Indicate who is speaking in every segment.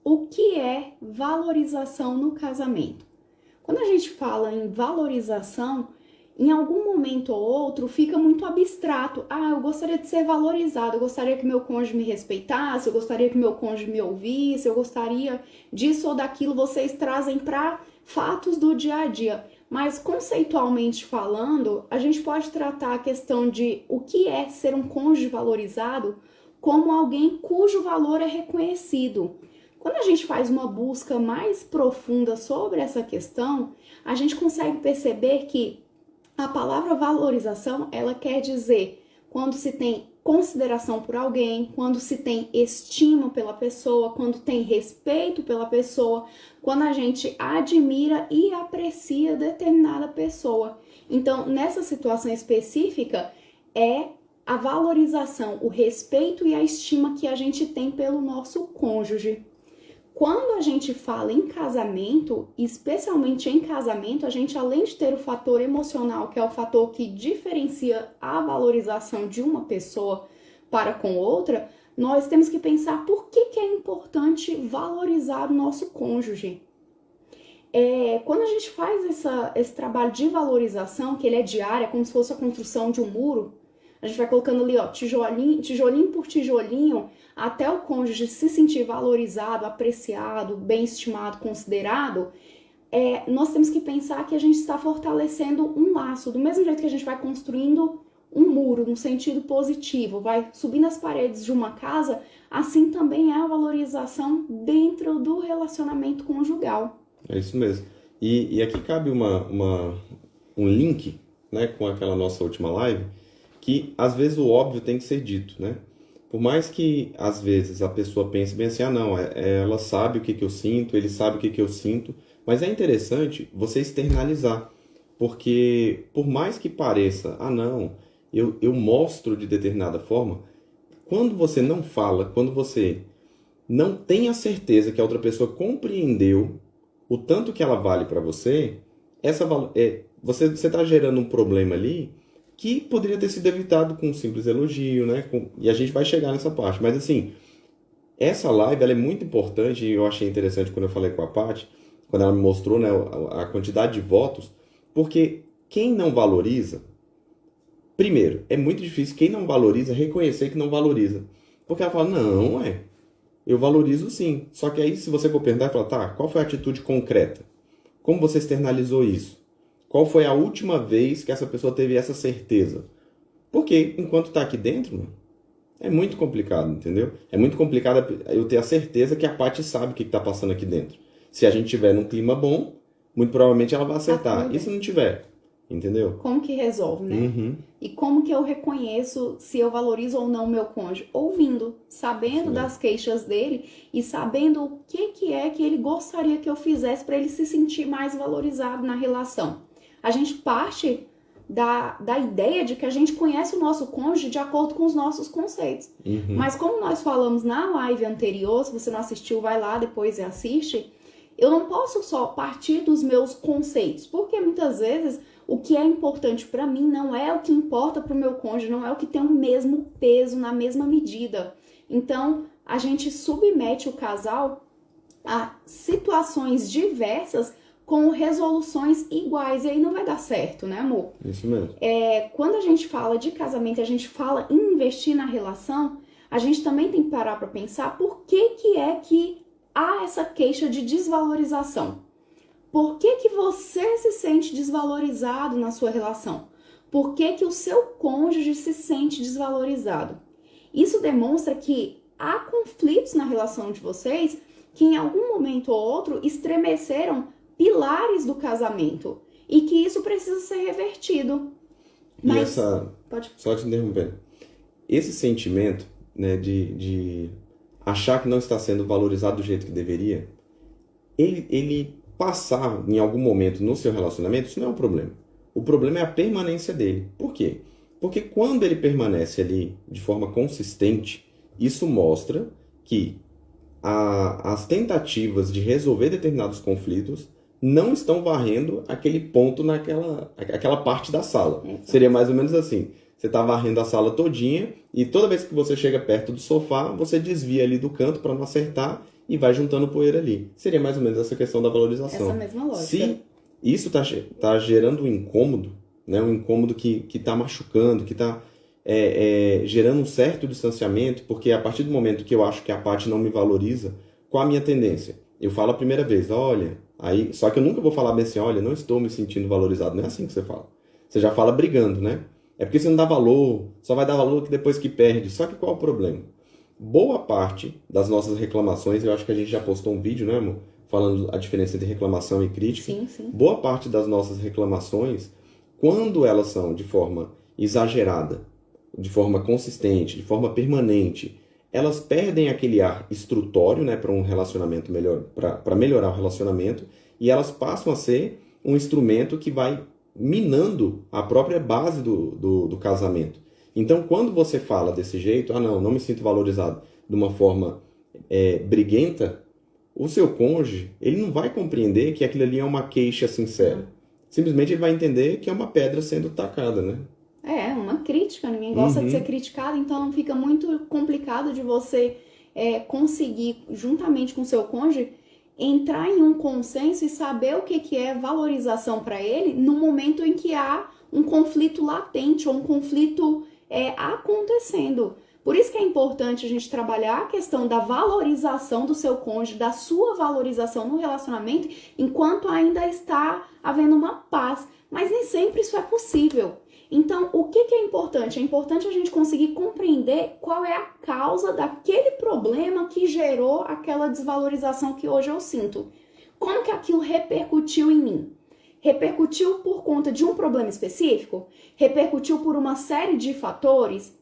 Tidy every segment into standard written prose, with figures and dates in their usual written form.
Speaker 1: o que é valorização no casamento. Quando a gente fala em valorização, em algum momento ou outro fica muito abstrato. Ah, eu gostaria de ser valorizado, eu gostaria que meu cônjuge me respeitasse, eu gostaria que meu cônjuge me ouvisse, eu gostaria disso ou daquilo. Vocês trazem para fatos do dia a dia. Mas conceitualmente falando, a gente pode tratar a questão de o que é ser um cônjuge valorizado como alguém cujo valor é reconhecido. Quando a gente faz uma busca mais profunda sobre essa questão, a gente consegue perceber que a palavra valorização, ela quer dizer quando se tem consideração por alguém, quando se tem estima pela pessoa, quando tem respeito pela pessoa, quando a gente admira e aprecia determinada pessoa. Então, nessa situação específica, é a valorização, o respeito e a estima que a gente tem pelo nosso cônjuge. Quando a gente fala em casamento, especialmente em casamento, a gente, além de ter o fator emocional, que é o fator que diferencia a valorização de uma pessoa para com outra, nós temos que pensar por que é importante valorizar o nosso cônjuge. Quando a gente faz esse trabalho de valorização, que ele é diário, é como se fosse a construção de um muro, a gente vai colocando ali, ó, tijolinho por tijolinho, até o cônjuge se sentir valorizado, apreciado, bem estimado, considerado. Nós temos que pensar que a gente está fortalecendo um laço, do mesmo jeito que a gente vai construindo um muro no sentido positivo, vai subindo as paredes de uma casa, assim também é a valorização dentro do relacionamento conjugal.
Speaker 2: É isso mesmo. E aqui cabe um link, né, com aquela nossa última live, que às vezes o óbvio tem que ser dito, né? Por mais que às vezes a pessoa pense bem assim, não, ela sabe o que eu sinto, ele sabe o que eu sinto, mas é interessante você externalizar, porque por mais que pareça, não, eu mostro de determinada forma, quando você não fala, quando você não tem a certeza que a outra pessoa compreendeu o tanto que ela vale para você, você está gerando um problema ali que poderia ter sido evitado com um simples elogio, né? E a gente vai chegar nessa parte. Mas assim, essa live ela é muito importante e eu achei interessante quando eu falei com a Paty, quando ela me mostrou, né, a quantidade de votos, porque quem não valoriza, primeiro, é muito difícil quem não valoriza reconhecer que não valoriza. Porque ela fala, não, eu valorizo sim. Só que aí se você for perguntar, fala, tá, qual foi a atitude concreta? Como você externalizou isso? Qual foi a última vez que essa pessoa teve essa certeza? Porque enquanto está aqui dentro, mano, é muito complicado, entendeu? É muito complicado eu ter a certeza que a Paty sabe o que está passando aqui dentro. Se a gente tiver num clima bom, muito provavelmente ela vai acertar. E se não tiver? Entendeu?
Speaker 1: Como que resolve, né?
Speaker 2: Uhum.
Speaker 1: E como que eu reconheço se eu valorizo ou não o meu cônjuge? Ouvindo, sabendo das queixas dele e sabendo o que é que ele gostaria que eu fizesse para ele se sentir mais valorizado na relação. A gente parte da ideia de que a gente conhece o nosso cônjuge de acordo com os nossos conceitos.
Speaker 2: Uhum.
Speaker 1: Mas como nós falamos na live anterior, se você não assistiu, vai lá depois e assiste, eu não posso só partir dos meus conceitos, porque muitas vezes o que é importante para mim não é o que importa para o meu cônjuge, não é o que tem o mesmo peso, na mesma medida. Então, a gente submete o casal a situações diversas com resoluções iguais, e aí não vai dar certo, né, amor?
Speaker 2: Isso mesmo.
Speaker 1: Quando a gente fala de casamento, a gente fala em investir na relação, a gente também tem que parar para pensar por que é que há essa queixa de desvalorização. Por que você se sente desvalorizado na sua relação? Por que o seu cônjuge se sente desvalorizado? Isso demonstra que há conflitos na relação de vocês que em algum momento ou outro estremeceram pilares do casamento e que isso precisa ser revertido. Mas,
Speaker 2: só te interrompendo, esse sentimento, né, de achar que não está sendo valorizado do jeito que deveria, ele passar em algum momento no seu relacionamento, isso não é um problema. O problema é a permanência dele. Por quê? Porque quando ele permanece ali de forma consistente, isso mostra que as tentativas de resolver determinados conflitos não estão varrendo aquele ponto aquela parte da sala. Exato. Seria mais ou menos assim. Você está varrendo a sala todinha e toda vez que você chega perto do sofá, você desvia ali do canto para não acertar e vai juntando poeira ali. Seria mais ou menos essa questão da valorização.
Speaker 1: Essa mesma lógica.
Speaker 2: Se isso tá gerando um incômodo, né, um incômodo que está machucando, que está gerando um certo distanciamento, porque a partir do momento que eu acho que a Paty não me valoriza, qual a minha tendência? Eu falo a primeira vez, olha, aí, só que eu nunca vou falar bem assim, olha, não estou me sentindo valorizado. Não é assim que você fala. Você já fala brigando, né? É porque você não dá valor, só vai dar valor que depois que perde. Só que qual é o problema? Boa parte das nossas reclamações, eu acho que a gente já postou um vídeo, né, amor? Falando a diferença entre reclamação e crítica.
Speaker 1: Sim, sim.
Speaker 2: Boa parte das nossas reclamações, quando elas são de forma exagerada, de forma consistente, de forma permanente, elas perdem aquele ar instrutório, né, para um relacionamento melhor, para melhorar o relacionamento, e elas passam a ser um instrumento que vai minando a própria base do casamento. Então, quando você fala desse jeito, não me sinto valorizado, de uma forma briguenta, o seu cônjuge, ele não vai compreender que aquilo ali é uma queixa sincera. Simplesmente ele vai entender que é uma pedra sendo tacada, né?
Speaker 1: É, uma crítica, ninguém gosta de ser criticado, então fica muito complicado de você conseguir, juntamente com o seu cônjuge, entrar em um consenso e saber o que é valorização para ele no momento em que há um conflito latente ou um conflito acontecendo. Por isso que é importante a gente trabalhar a questão da valorização do seu cônjuge, da sua valorização no relacionamento, enquanto ainda está havendo uma paz. Mas nem sempre isso é possível. Então, o que é importante? É importante a gente conseguir compreender qual é a causa daquele problema que gerou aquela desvalorização que hoje eu sinto. Como que aquilo repercutiu em mim? Repercutiu por conta de um problema específico? Repercutiu por uma série de fatores?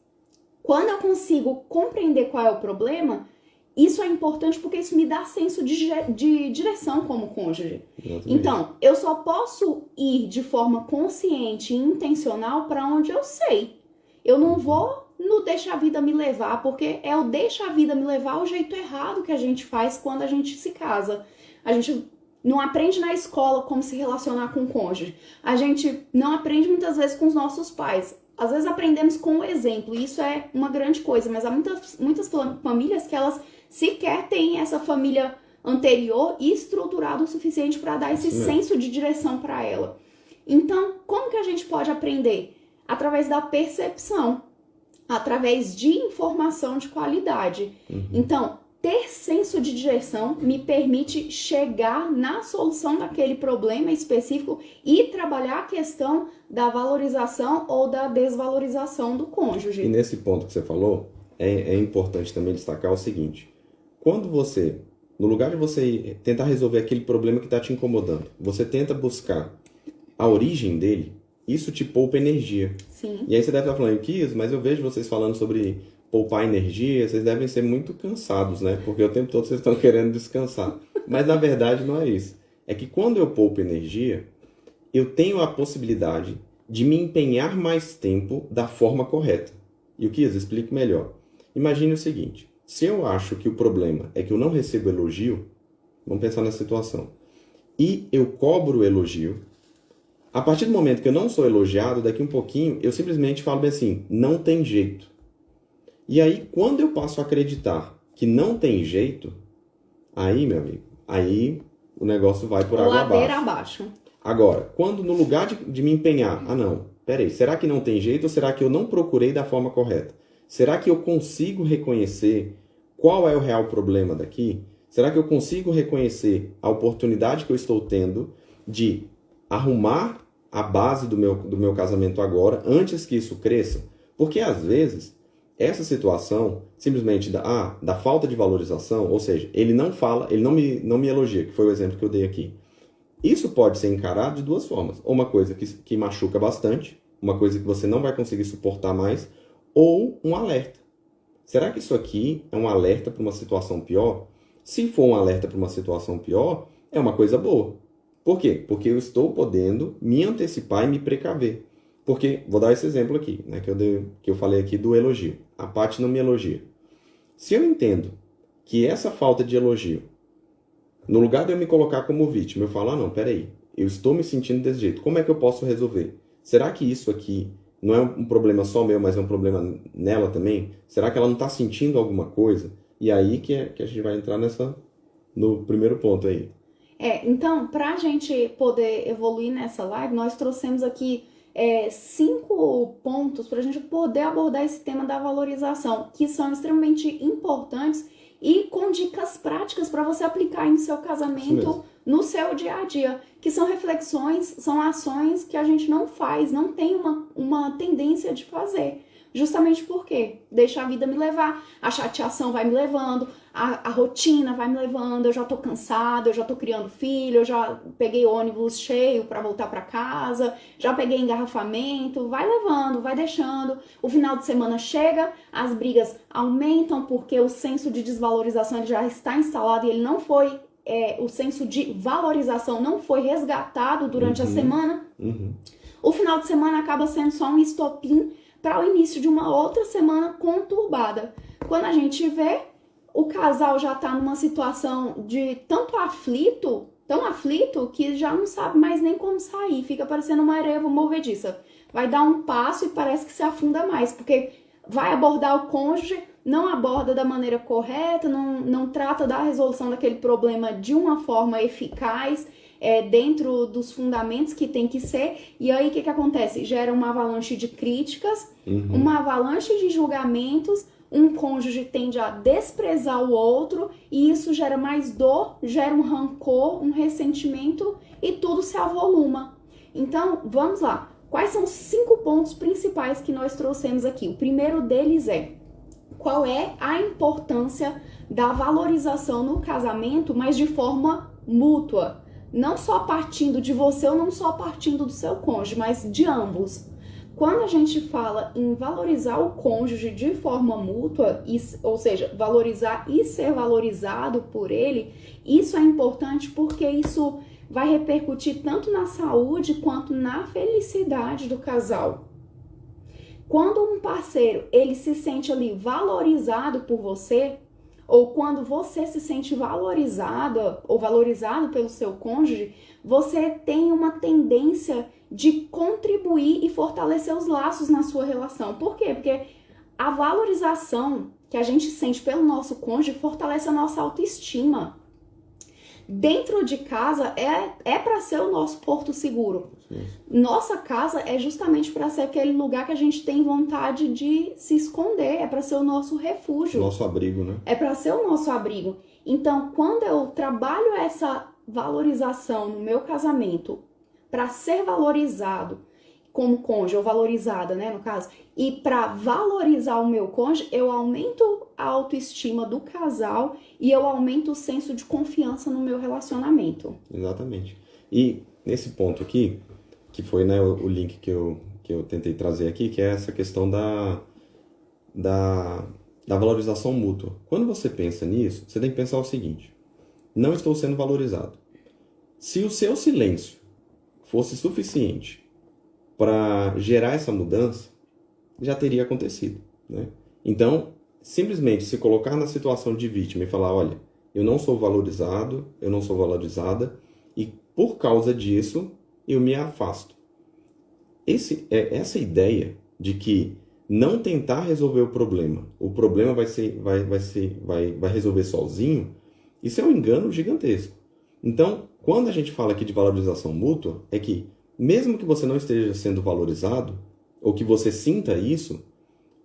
Speaker 1: Quando eu consigo compreender qual é o problema, isso é importante porque isso me dá senso de direção como cônjuge.
Speaker 2: Exatamente.
Speaker 1: Então, eu só posso ir de forma consciente e intencional para onde eu sei. Eu não vou no deixa a vida me levar, porque é o deixa a vida me levar o jeito errado que a gente faz quando a gente se casa. A gente não aprende na escola como se relacionar com o cônjuge. A gente não aprende muitas vezes com os nossos pais. Às vezes aprendemos com o exemplo, e isso é uma grande coisa, mas há muitas famílias que elas sequer têm essa família anterior estruturada o suficiente para dar esse senso de direção para ela. Então, como que a gente pode aprender? Através da percepção, através de informação de qualidade. Então, ter senso de direção me permite chegar na solução daquele problema específico e trabalhar a questão da valorização ou da desvalorização do cônjuge.
Speaker 2: E nesse ponto que você falou, é importante também destacar o seguinte: quando você, no lugar de você tentar resolver aquele problema que está te incomodando, você tenta buscar a origem dele, isso te poupa energia.
Speaker 1: Sim.
Speaker 2: E aí você deve estar falando, Kias, mas eu vejo vocês falando sobre poupar energia, vocês devem ser muito cansados, né? Porque o tempo todo vocês estão querendo descansar. Mas na verdade não é isso. É que quando eu poupo energia, eu tenho a possibilidade de me empenhar mais tempo da forma correta. E o Kias, explique melhor. Imagine o seguinte: se eu acho que o problema é que eu não recebo elogio, vamos pensar nessa situação, e eu cobro o elogio, a partir do momento que eu não sou elogiado, daqui um pouquinho, eu simplesmente falo bem assim, não tem jeito. E aí, quando eu passo a acreditar que não tem jeito, aí, meu amigo, aí o negócio vai por água
Speaker 1: Ladeira
Speaker 2: abaixo.
Speaker 1: abaixo.
Speaker 2: Agora, quando no lugar de me empenhar, não, peraí, será que não tem jeito ou será que eu não procurei da forma correta? Será que eu consigo reconhecer qual é o real problema daqui? Será que eu consigo reconhecer a oportunidade que eu estou tendo de arrumar a base do meu casamento agora, antes que isso cresça? Porque às vezes essa situação simplesmente da falta de valorização, ou seja, ele não fala, ele não me elogia, que foi o exemplo que eu dei aqui. Isso pode ser encarado de duas formas. Ou uma coisa que machuca bastante, uma coisa que você não vai conseguir suportar mais, ou um alerta. Será que isso aqui é um alerta para uma situação pior? Se for um alerta para uma situação pior, é uma coisa boa. Por quê? Porque eu estou podendo me antecipar e me precaver. Porque, vou dar esse exemplo aqui, né, que eu falei aqui do elogio. A Paty não me elogia. Se eu entendo que essa falta de elogio, no lugar de eu me colocar como vítima, eu falo, não, peraí, eu estou me sentindo desse jeito, como é que eu posso resolver? Será que isso aqui não é um problema só meu, mas é um problema nela também? Será que ela não está sentindo alguma coisa? E aí que a gente vai entrar no primeiro ponto aí.
Speaker 1: Então, para a gente poder evoluir nessa live, nós trouxemos aqui 5 pontos para a gente poder abordar esse tema da valorização, que são extremamente importantes e com dicas práticas para você aplicar em seu casamento, no seu dia a dia, que são reflexões, são ações que a gente não faz, não tem uma tendência de fazer. Justamente porque deixa a vida me levar, a chateação vai me levando, a rotina vai me levando, eu já tô cansada, eu já tô criando filho, eu já peguei ônibus cheio para voltar para casa, já peguei engarrafamento, vai levando, vai deixando. O final de semana chega, as brigas aumentam porque o senso de desvalorização ele já está instalado e ele não foi, o senso de valorização não foi resgatado durante a semana. O final de semana acaba sendo só um estopim para o início de uma outra semana conturbada. Quando a gente vê, o casal já está numa situação de tanto aflito, tão aflito, que já não sabe mais nem como sair, fica parecendo uma areia movediça. Vai dar um passo e parece que se afunda mais, porque vai abordar o cônjuge, não aborda da maneira correta, não trata da resolução daquele problema de uma forma eficaz, dentro dos fundamentos que tem que ser, e aí o que acontece? Gera uma avalanche de críticas, uma avalanche de julgamentos, um cônjuge tende a desprezar o outro, e isso gera mais dor, gera um rancor, um ressentimento, e tudo se avoluma. Então, vamos lá. Quais são os 5 pontos principais que nós trouxemos aqui? O primeiro deles qual é a importância da valorização no casamento, mas de forma mútua. Não só partindo de você ou não só partindo do seu cônjuge, mas de ambos. Quando a gente fala em valorizar o cônjuge de forma mútua, ou seja, valorizar e ser valorizado por ele, isso é importante porque isso vai repercutir tanto na saúde quanto na felicidade do casal. Quando um parceiro ele se sente ali valorizado por você, ou quando você se sente valorizada ou valorizado pelo seu cônjuge, você tem uma tendência de contribuir e fortalecer os laços na sua relação. Por quê? Porque a valorização que a gente sente pelo nosso cônjuge fortalece a nossa autoestima. Dentro de casa é para ser o nosso porto seguro. Nossa casa é justamente para ser aquele lugar que a gente tem vontade de se esconder, é para ser o nosso refúgio.
Speaker 2: Nosso abrigo, né?
Speaker 1: É para ser o nosso abrigo. Então, quando eu trabalho essa valorização no meu casamento, para ser valorizado como cônjuge, ou valorizada, né, no caso, e para valorizar o meu cônjuge, eu aumento a autoestima do casal e eu aumento o senso de confiança no meu relacionamento.
Speaker 2: Exatamente. E nesse ponto aqui, que foi, né, o link que eu tentei trazer aqui, que é essa questão da valorização mútua. Quando você pensa nisso, você tem que pensar o seguinte: não estou sendo valorizado. Se o seu silêncio fosse suficiente para gerar essa mudança, já teria acontecido, né? Então, simplesmente se colocar na situação de vítima e falar, olha, eu não sou valorizado, eu não sou valorizada, e por causa disso eu me afasto. Essa ideia de que não tentar resolver o problema vai resolver sozinho, isso é um engano gigantesco. Então, quando a gente fala aqui de valorização mútua, é que mesmo que você não esteja sendo valorizado, ou que você sinta isso,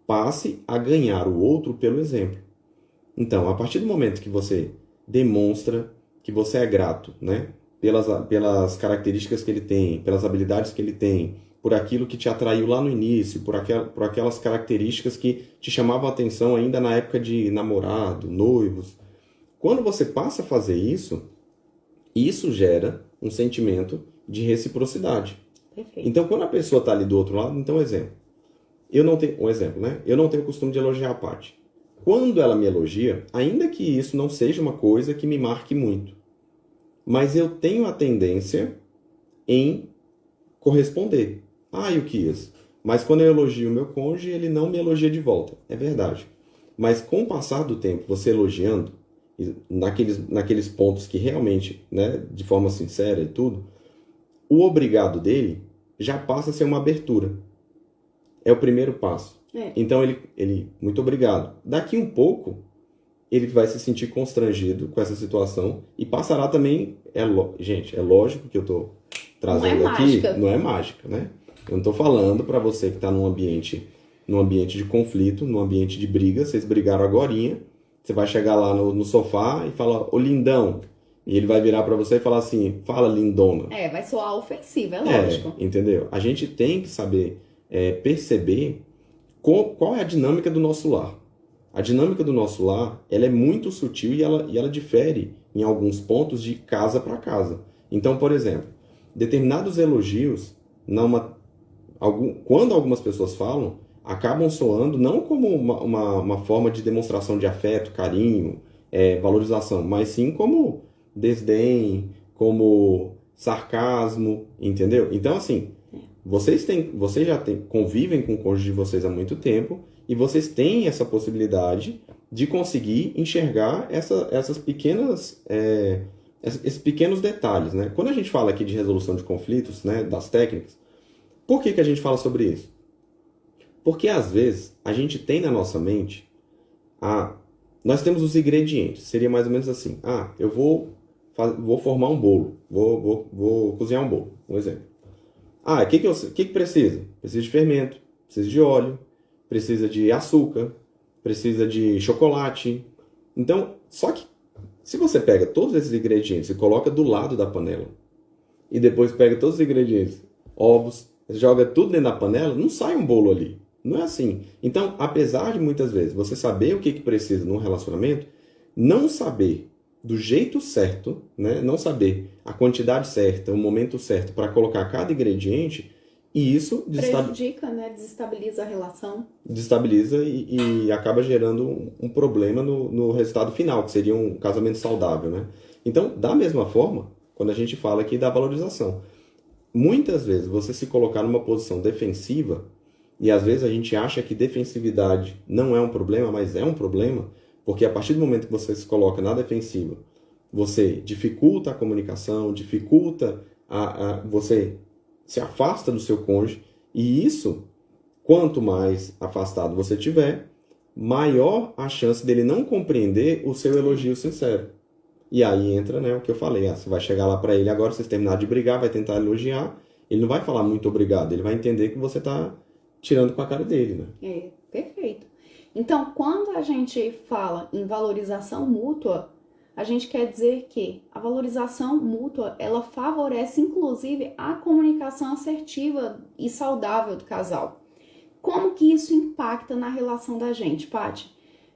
Speaker 2: passe a ganhar o outro pelo exemplo. Então, a partir do momento que você demonstra que você é grato, né, pelas características que ele tem, pelas habilidades que ele tem, por aquilo que te atraiu lá no início, por aquelas características que te chamavam a atenção ainda na época de namorado, noivos. Quando você passa a fazer isso gera um sentimento de reciprocidade.
Speaker 1: Perfeito.
Speaker 2: Então, quando a pessoa está ali do outro lado, então, eu não tenho o costume de elogiar a Paty. Quando ela me elogia, ainda que isso não seja uma coisa que me marque muito, mas eu tenho a tendência em corresponder. Ilquias, mas quando eu elogio o meu cônjuge, ele não me elogia de volta. É verdade. Mas com o passar do tempo, você elogiando, naqueles pontos que realmente, né, de forma sincera e tudo, o obrigado dele já passa a ser uma abertura. É o primeiro passo. Então ele muito obrigado. Daqui um pouco, ele vai se sentir constrangido com essa situação e passará também... Gente, é lógico que eu estou trazendo aqui...
Speaker 1: Mágica.
Speaker 2: Não é mágica, né? Eu não estou falando para você que está num ambiente de conflito, num ambiente de briga, vocês brigaram agorinha, você vai chegar lá no sofá e falar, ô lindão, e ele vai virar para você e falar assim, fala lindona.
Speaker 1: Vai soar ofensivo, é lógico.
Speaker 2: Entendeu? A gente tem que saber perceber qual é a dinâmica do nosso lar. A dinâmica do nosso lar, ela é muito sutil e ela difere em alguns pontos de casa para casa. Então, por exemplo, determinados elogios, quando algumas pessoas falam, acabam soando não como uma forma de demonstração de afeto, carinho, valorização, mas sim como desdém, como sarcasmo, entendeu? Então, assim, vocês já convivem com o cônjuge de vocês há muito tempo e vocês têm essa possibilidade de conseguir enxergar esses pequenos detalhes, né? Quando a gente fala aqui de resolução de conflitos, né, das técnicas, por que a gente fala sobre isso? Porque, às vezes, a gente tem na nossa mente, nós temos os ingredientes, seria mais ou menos assim, eu vou formar um bolo, vou cozinhar um bolo, um exemplo. O que precisa? Precisa de fermento, precisa de óleo, precisa de açúcar, precisa de chocolate. Então, só que se você pega todos esses ingredientes e coloca do lado da panela, e depois pega todos os ingredientes, ovos, joga tudo dentro da panela, não sai um bolo ali. Não é assim. Então, apesar de muitas vezes você saber o que precisa num relacionamento, não saber do jeito certo, né? Não saber a quantidade certa, o momento certo para colocar cada ingrediente, e isso
Speaker 1: prejudica, né? Desestabiliza a relação.
Speaker 2: Desestabiliza e acaba gerando um problema no resultado final, que seria um casamento saudável, né? Então, da mesma forma, quando a gente fala aqui da valorização, muitas vezes você se colocar numa posição defensiva, e às vezes a gente acha que defensividade não é um problema, mas é um problema, porque a partir do momento que você se coloca na defensiva, você dificulta a comunicação, você se afasta do seu cônjuge, e isso, quanto mais afastado você tiver, maior a chance dele não compreender o seu elogio sincero. E aí entra, né, o que eu falei, você vai chegar lá para ele agora, vocês terminarem de brigar, vai tentar elogiar, ele não vai falar muito obrigado, ele vai entender que você está tirando com a cara dele, né?
Speaker 1: Perfeito. Então, quando a gente fala em valorização mútua, a gente quer dizer que a valorização mútua, ela favorece, inclusive, a comunicação assertiva e saudável do casal. Como que isso impacta na relação da gente, Paty?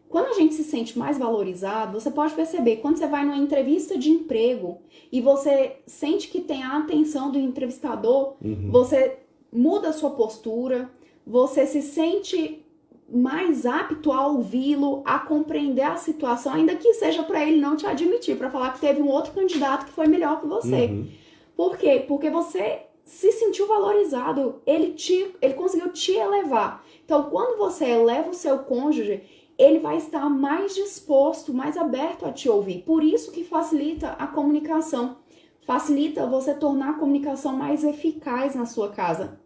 Speaker 1: Quando a gente se sente mais valorizado, você pode perceber, quando você vai numa entrevista de emprego e você sente que tem a atenção do entrevistador, você muda a sua postura, você se sente mais apto a ouvi-lo, a compreender a situação, ainda que seja para ele não te admitir, para falar que teve um outro candidato que foi melhor que você. Por quê? Porque você se sentiu valorizado, ele conseguiu te elevar. Então, quando você eleva o seu cônjuge, ele vai estar mais disposto, mais aberto a te ouvir. Por isso que facilita a comunicação, facilita você tornar a comunicação mais eficaz na sua casa.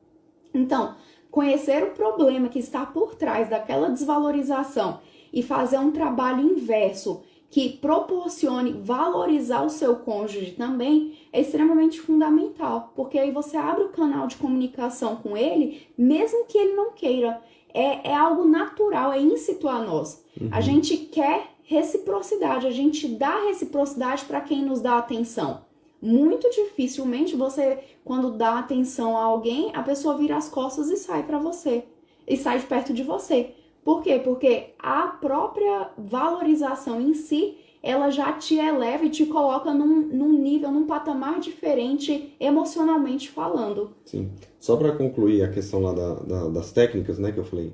Speaker 1: Então, conhecer o problema que está por trás daquela desvalorização e fazer um trabalho inverso que proporcione valorizar o seu cônjuge também é extremamente fundamental, porque aí você abre o canal de comunicação com ele, mesmo que ele não queira. É algo natural, é íncito a nós. A gente quer reciprocidade, a gente dá reciprocidade para quem nos dá atenção. Muito dificilmente você, quando dá atenção a alguém, a pessoa vira as costas e sai para você, e sai de perto de você. Por quê? Porque a própria valorização em si, ela já te eleva e te coloca num nível, num patamar diferente, emocionalmente falando.
Speaker 2: Sim. Só para concluir a questão lá das técnicas, né, que eu falei,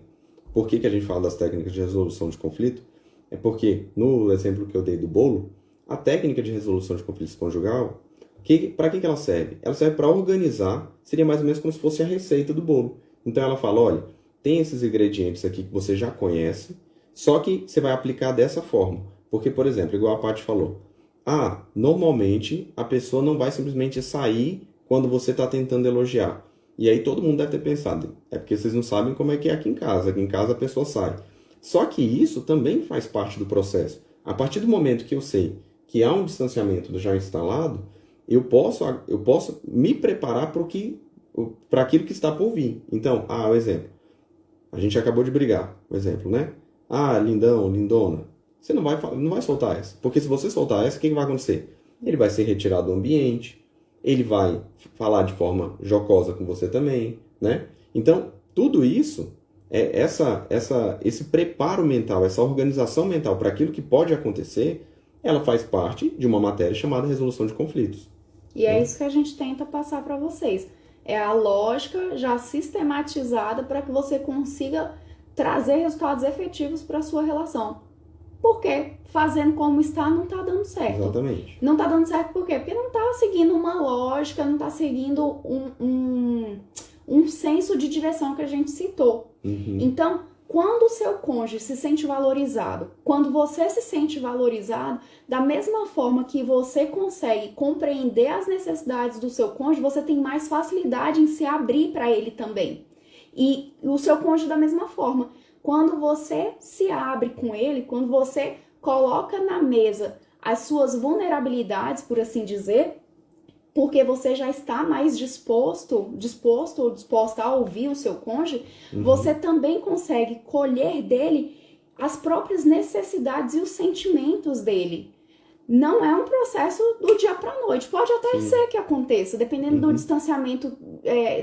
Speaker 2: por que a gente fala das técnicas de resolução de conflito? É porque, no exemplo que eu dei do bolo, a técnica de resolução de conflitos conjugal, para que ela serve? Ela serve para organizar, seria mais ou menos como se fosse a receita do bolo. Então ela fala, olha, tem esses ingredientes aqui que você já conhece, só que você vai aplicar dessa forma. Porque, por exemplo, igual a Paty falou, normalmente a pessoa não vai simplesmente sair quando você está tentando elogiar. E aí todo mundo deve ter pensado, é porque vocês não sabem como é que é aqui em casa. Aqui em casa a pessoa sai. Só que isso também faz parte do processo. A partir do momento que eu sei que há um distanciamento já instalado, eu posso me preparar para aquilo que está por vir. Então, o exemplo. A gente acabou de brigar, por exemplo, né? Lindão, lindona. Você não vai soltar essa. Porque se você soltar essa, o que vai acontecer? Ele vai ser retirado do ambiente, ele vai falar de forma jocosa com você também, né? Então, tudo isso, esse preparo mental, essa organização mental para aquilo que pode acontecer, ela faz parte de uma matéria chamada resolução de conflitos.
Speaker 1: E é isso que a gente tenta passar para vocês. É a lógica já sistematizada para que você consiga trazer resultados efetivos para a sua relação. Porque fazendo como está não está dando certo.
Speaker 2: Exatamente.
Speaker 1: Não está dando certo por quê? Porque não está seguindo uma lógica, não está seguindo um senso de direção que a gente citou.
Speaker 2: Uhum.
Speaker 1: Então, quando o seu cônjuge se sente valorizado, quando você se sente valorizado, da mesma forma que você consegue compreender as necessidades do seu cônjuge, você tem mais facilidade em se abrir para ele também. E o seu cônjuge da mesma forma. Quando você se abre com ele, quando você coloca na mesa as suas vulnerabilidades, por assim dizer, porque você já está mais disposto ou disposta a ouvir o seu cônjuge, você também consegue colher dele as próprias necessidades e os sentimentos dele. Não é um processo do dia para a noite. Pode até ser que aconteça, dependendo do distanciamento,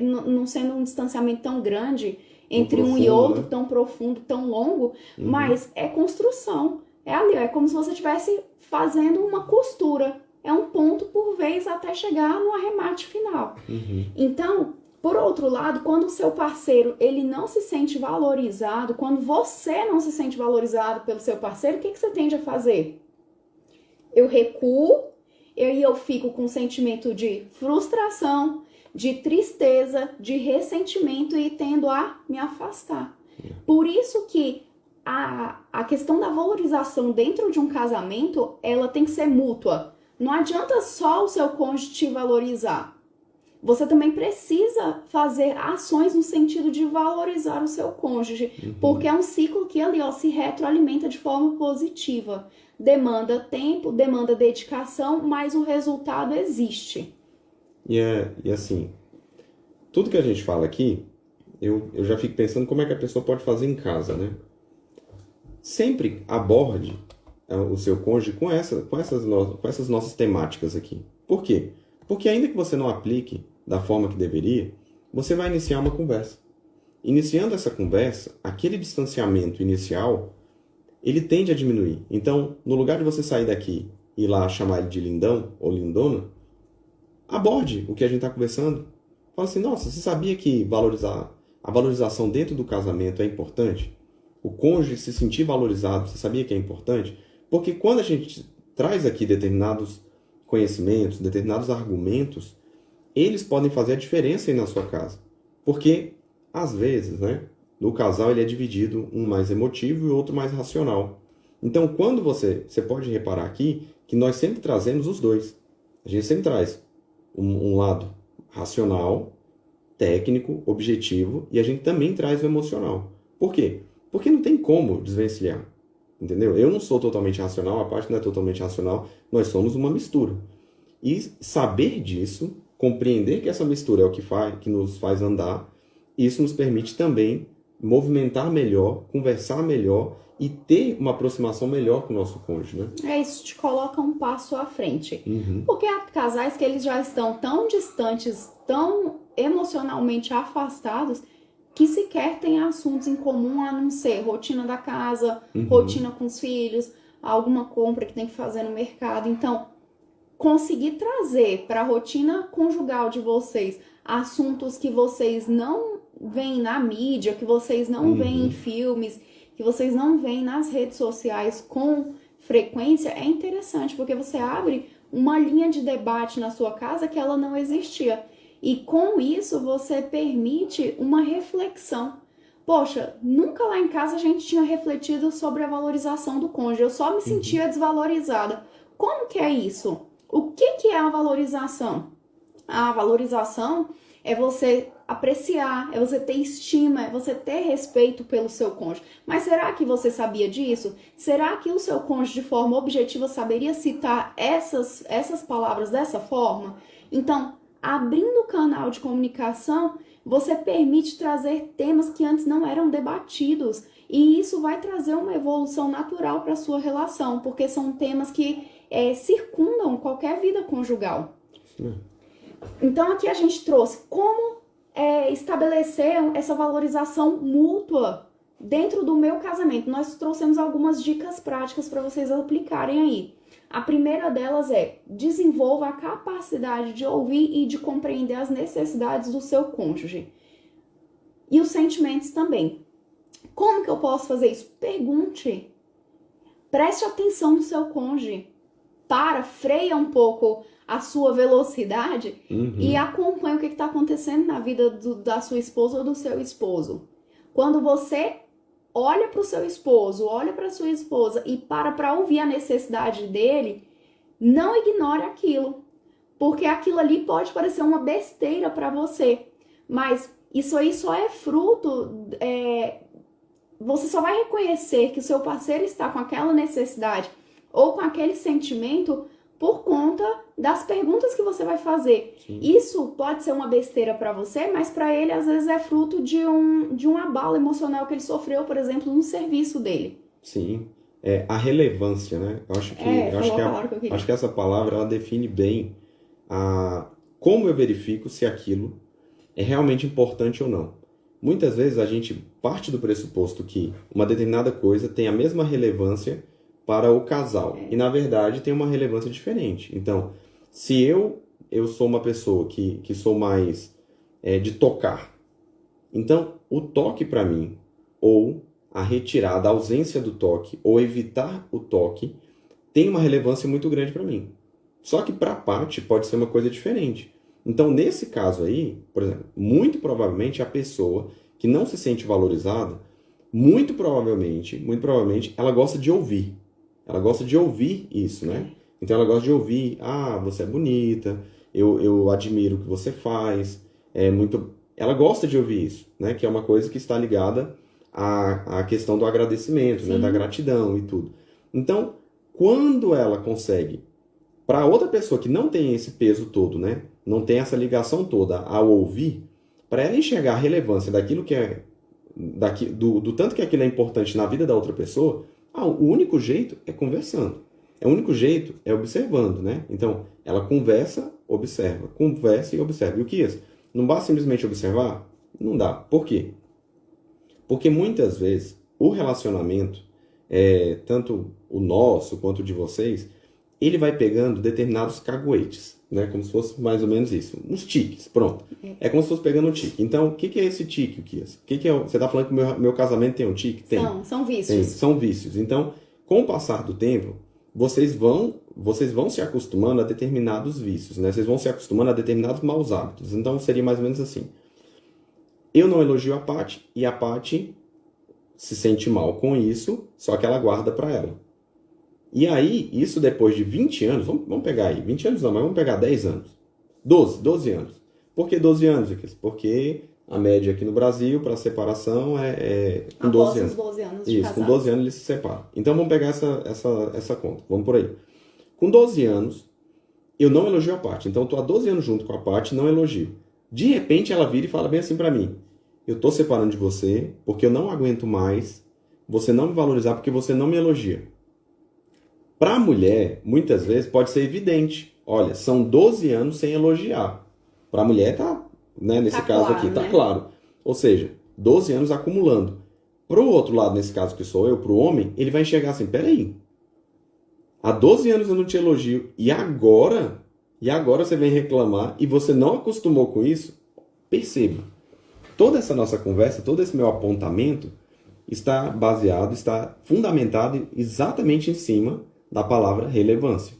Speaker 1: não sendo um distanciamento tão grande entre um e outro, tão profundo, tão longo, mas é construção. É ali, é como se você estivesse fazendo uma costura. É um ponto por vez até chegar no arremate final. Então, por outro lado, quando o seu parceiro ele não se sente valorizado, quando você não se sente valorizado pelo seu parceiro, o que você tende a fazer? Eu recuo e eu fico com um sentimento de frustração, de tristeza, de ressentimento e tendo a me afastar. Por isso que a questão da valorização dentro de um casamento, ela tem que ser mútua. Não adianta só o seu cônjuge te valorizar. Você também precisa fazer ações no sentido de valorizar o seu cônjuge, porque é um ciclo que ali se retroalimenta de forma positiva. Demanda tempo, demanda dedicação, mas o resultado existe.
Speaker 2: E assim, tudo que a gente fala aqui, eu já fico pensando como é que a pessoa pode fazer em casa, né? Sempre aborde o seu cônjuge com essas nossas temáticas aqui. Por quê? Porque ainda que você não aplique da forma que deveria, você vai iniciar uma conversa. Iniciando essa conversa, aquele distanciamento inicial, ele tende a diminuir. Então, no lugar de você sair daqui e ir lá chamar ele de lindão ou lindona, aborde o que a gente está conversando. Fala assim, nossa, você sabia que a valorização dentro do casamento é importante? O cônjuge se sentir valorizado, você sabia que é importante? Porque quando a gente traz aqui determinados conhecimentos, determinados argumentos, eles podem fazer a diferença aí na sua casa. Porque, às vezes, né, no casal ele é dividido, um mais emotivo e o outro mais racional. Então, quando você pode reparar aqui que nós sempre trazemos os dois. A gente sempre traz um lado racional, técnico, objetivo, e a gente também traz o emocional. Por quê? Porque não tem como desvencilhar. Entendeu? Eu não sou totalmente racional, a parte não é totalmente racional, nós somos uma mistura. E saber disso, compreender que essa mistura é o que nos faz andar, isso nos permite também movimentar melhor, conversar melhor e ter uma aproximação melhor com o nosso cônjuge, né?
Speaker 1: Isso te coloca um passo à frente. Porque há casais que eles já estão tão distantes, tão emocionalmente afastados, que sequer tem assuntos em comum a não ser rotina da casa, rotina com os filhos, alguma compra que tem que fazer no mercado. Então, conseguir trazer para a rotina conjugal de vocês assuntos que vocês não veem na mídia, que vocês não veem em filmes, que vocês não veem nas redes sociais com frequência, é interessante, porque você abre uma linha de debate na sua casa que ela não existia. E com isso você permite uma reflexão. Poxa, nunca lá em casa a gente tinha refletido sobre a valorização do cônjuge. Eu só me sentia desvalorizada. Como que é isso? O que é a valorização? A valorização é você apreciar, é você ter estima, é você ter respeito pelo seu cônjuge. Mas será que você sabia disso? Será que o seu cônjuge, de forma objetiva, saberia citar essas palavras dessa forma? Então, abrindo o canal de comunicação, você permite trazer temas que antes não eram debatidos. E isso vai trazer uma evolução natural para a sua relação, porque são temas que circundam qualquer vida conjugal.
Speaker 2: Sim.
Speaker 1: Então, aqui a gente trouxe como estabelecer essa valorização mútua dentro do meu casamento. Nós trouxemos algumas dicas práticas para vocês aplicarem aí. A primeira delas é: desenvolva a capacidade de ouvir e de compreender as necessidades do seu cônjuge. E os sentimentos também. Como que eu posso fazer isso? Pergunte. Preste atenção no seu cônjuge. Freia um pouco a sua velocidade e acompanhe o que está acontecendo na vida da sua esposa ou do seu esposo. Quando você olha para o seu esposo, olha para a sua esposa e para ouvir a necessidade dele, não ignore aquilo. Porque aquilo ali pode parecer uma besteira para você. Mas isso aí só é fruto... Você só vai reconhecer que o seu parceiro está com aquela necessidade ou com aquele sentimento por conta das perguntas que você vai fazer. Sim. Isso pode ser uma besteira para você, mas para ele às vezes é fruto de um abalo emocional que ele sofreu, por exemplo, no serviço dele.
Speaker 2: Sim, a relevância, né? Eu acho que essa palavra ela define bem como eu verifico se aquilo é realmente importante ou não. Muitas vezes a gente parte do pressuposto que uma determinada coisa tem a mesma relevância para o casal. E, na verdade, tem uma relevância diferente. Então, se eu sou uma pessoa que sou mais de tocar, então, o toque para mim, ou a retirada, a ausência do toque, ou evitar o toque, tem uma relevância muito grande para mim. Só que para a Paty pode ser uma coisa diferente. Então, nesse caso aí, por exemplo, muito provavelmente a pessoa que não se sente valorizada, muito provavelmente, ela gosta de ouvir. Ela gosta de ouvir isso, né? Então ela gosta de ouvir: você é bonita, eu admiro o que você faz. Ela gosta de ouvir isso, né? Que é uma coisa que está ligada à questão do agradecimento, né? Da gratidão e tudo. Então, quando ela consegue, para outra pessoa que não tem esse peso todo, né? Não tem essa ligação toda ao ouvir, para ela enxergar a relevância daquilo que do tanto que aquilo é importante na vida da outra pessoa, o único jeito é conversando. O único jeito é observando, né? Então, ela conversa e observa. E o que é isso? Não basta simplesmente observar? Não dá. Por quê? Porque muitas vezes o relacionamento, tanto o nosso quanto o de vocês, ele vai pegando determinados caguetes, né? Como se fosse mais ou menos isso. Uns tiques, pronto. É como se fosse pegando um tique. Então, o que é esse tique, Kias? Você está falando que meu casamento tem um tique? Tem.
Speaker 1: São vícios.
Speaker 2: São vícios. Então, com o passar do tempo, vocês vão se acostumando a determinados vícios, né? Vocês vão se acostumando a determinados maus hábitos. Então, seria mais ou menos assim. Eu não elogio a Paty e a Paty se sente mal com isso, só que ela guarda para ela. E aí, isso depois de 20 anos, vamos pegar aí, 20 anos não, mas vamos pegar 10 anos. 12 anos. Por que 12 anos, Vicky? Porque a média aqui no Brasil para separação é com 12 anos.
Speaker 1: 12 anos de
Speaker 2: Isso,
Speaker 1: casado.
Speaker 2: com 12 anos eles se separam. Então vamos pegar essa conta, vamos por aí. Com 12 anos, eu não elogio a Paty. Então eu tô há 12 anos junto com a Paty, não elogio. De repente ela vira e fala bem assim para mim: eu tô separando de você porque eu não aguento mais você não me valorizar porque você não me elogia. Para a mulher, muitas vezes, pode ser evidente. Olha, são 12 anos sem elogiar. Para a mulher, nesse caso
Speaker 1: claro,
Speaker 2: aqui, tá
Speaker 1: né?
Speaker 2: claro. Ou seja, 12 anos acumulando. Para o outro lado, nesse caso que sou eu, para o homem, ele vai enxergar assim: peraí, há 12 anos eu não te elogio, e agora você vem reclamar e você não acostumou com isso? Perceba, toda essa nossa conversa, todo esse meu apontamento está fundamentado exatamente em cima da palavra relevância.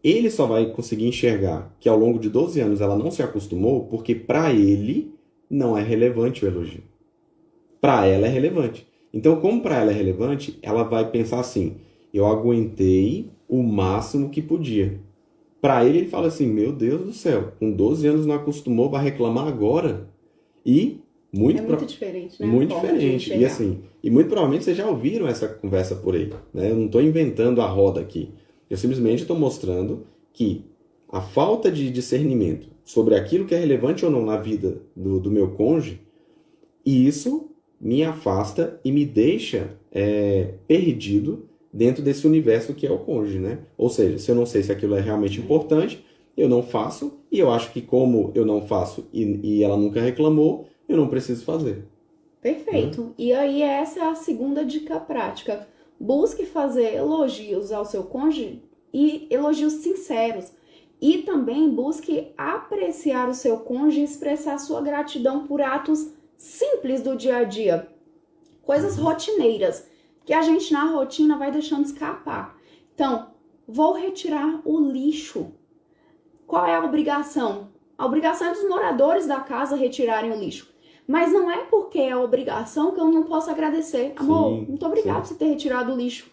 Speaker 2: Ele só vai conseguir enxergar que ao longo de 12 anos ela não se acostumou porque para ele não é relevante o elogio. Para ela é relevante. Então, como para ela é relevante, ela vai pensar assim: eu aguentei o máximo que podia. Pra ele fala assim, meu Deus do céu, com 12 anos não acostumou, vai reclamar agora? E muito,
Speaker 1: muito diferente, né?
Speaker 2: Muito diferente. E assim, e muito provavelmente vocês já ouviram essa conversa por aí, né? Eu não estou inventando a roda aqui. Eu simplesmente estou mostrando que a falta de discernimento sobre aquilo que é relevante ou não na vida do meu cônjuge, isso me afasta e me deixa perdido dentro desse universo que é o cônjuge, né? Ou seja, se eu não sei se aquilo é realmente importante, eu não faço, e eu acho que como eu não faço e ela nunca reclamou, eu não preciso fazer.
Speaker 1: Perfeito. E aí essa é a segunda dica prática. Busque fazer elogios ao seu cônjuge e elogios sinceros. E também busque apreciar o seu cônjuge e expressar sua gratidão por atos simples do dia a dia. Coisas rotineiras, que a gente na rotina vai deixando escapar. Então, vou retirar o lixo. Qual é a obrigação? A obrigação é dos moradores da casa retirarem o lixo. Mas não é porque é obrigação que eu não posso agradecer. Amor, muito obrigado por você ter retirado o lixo.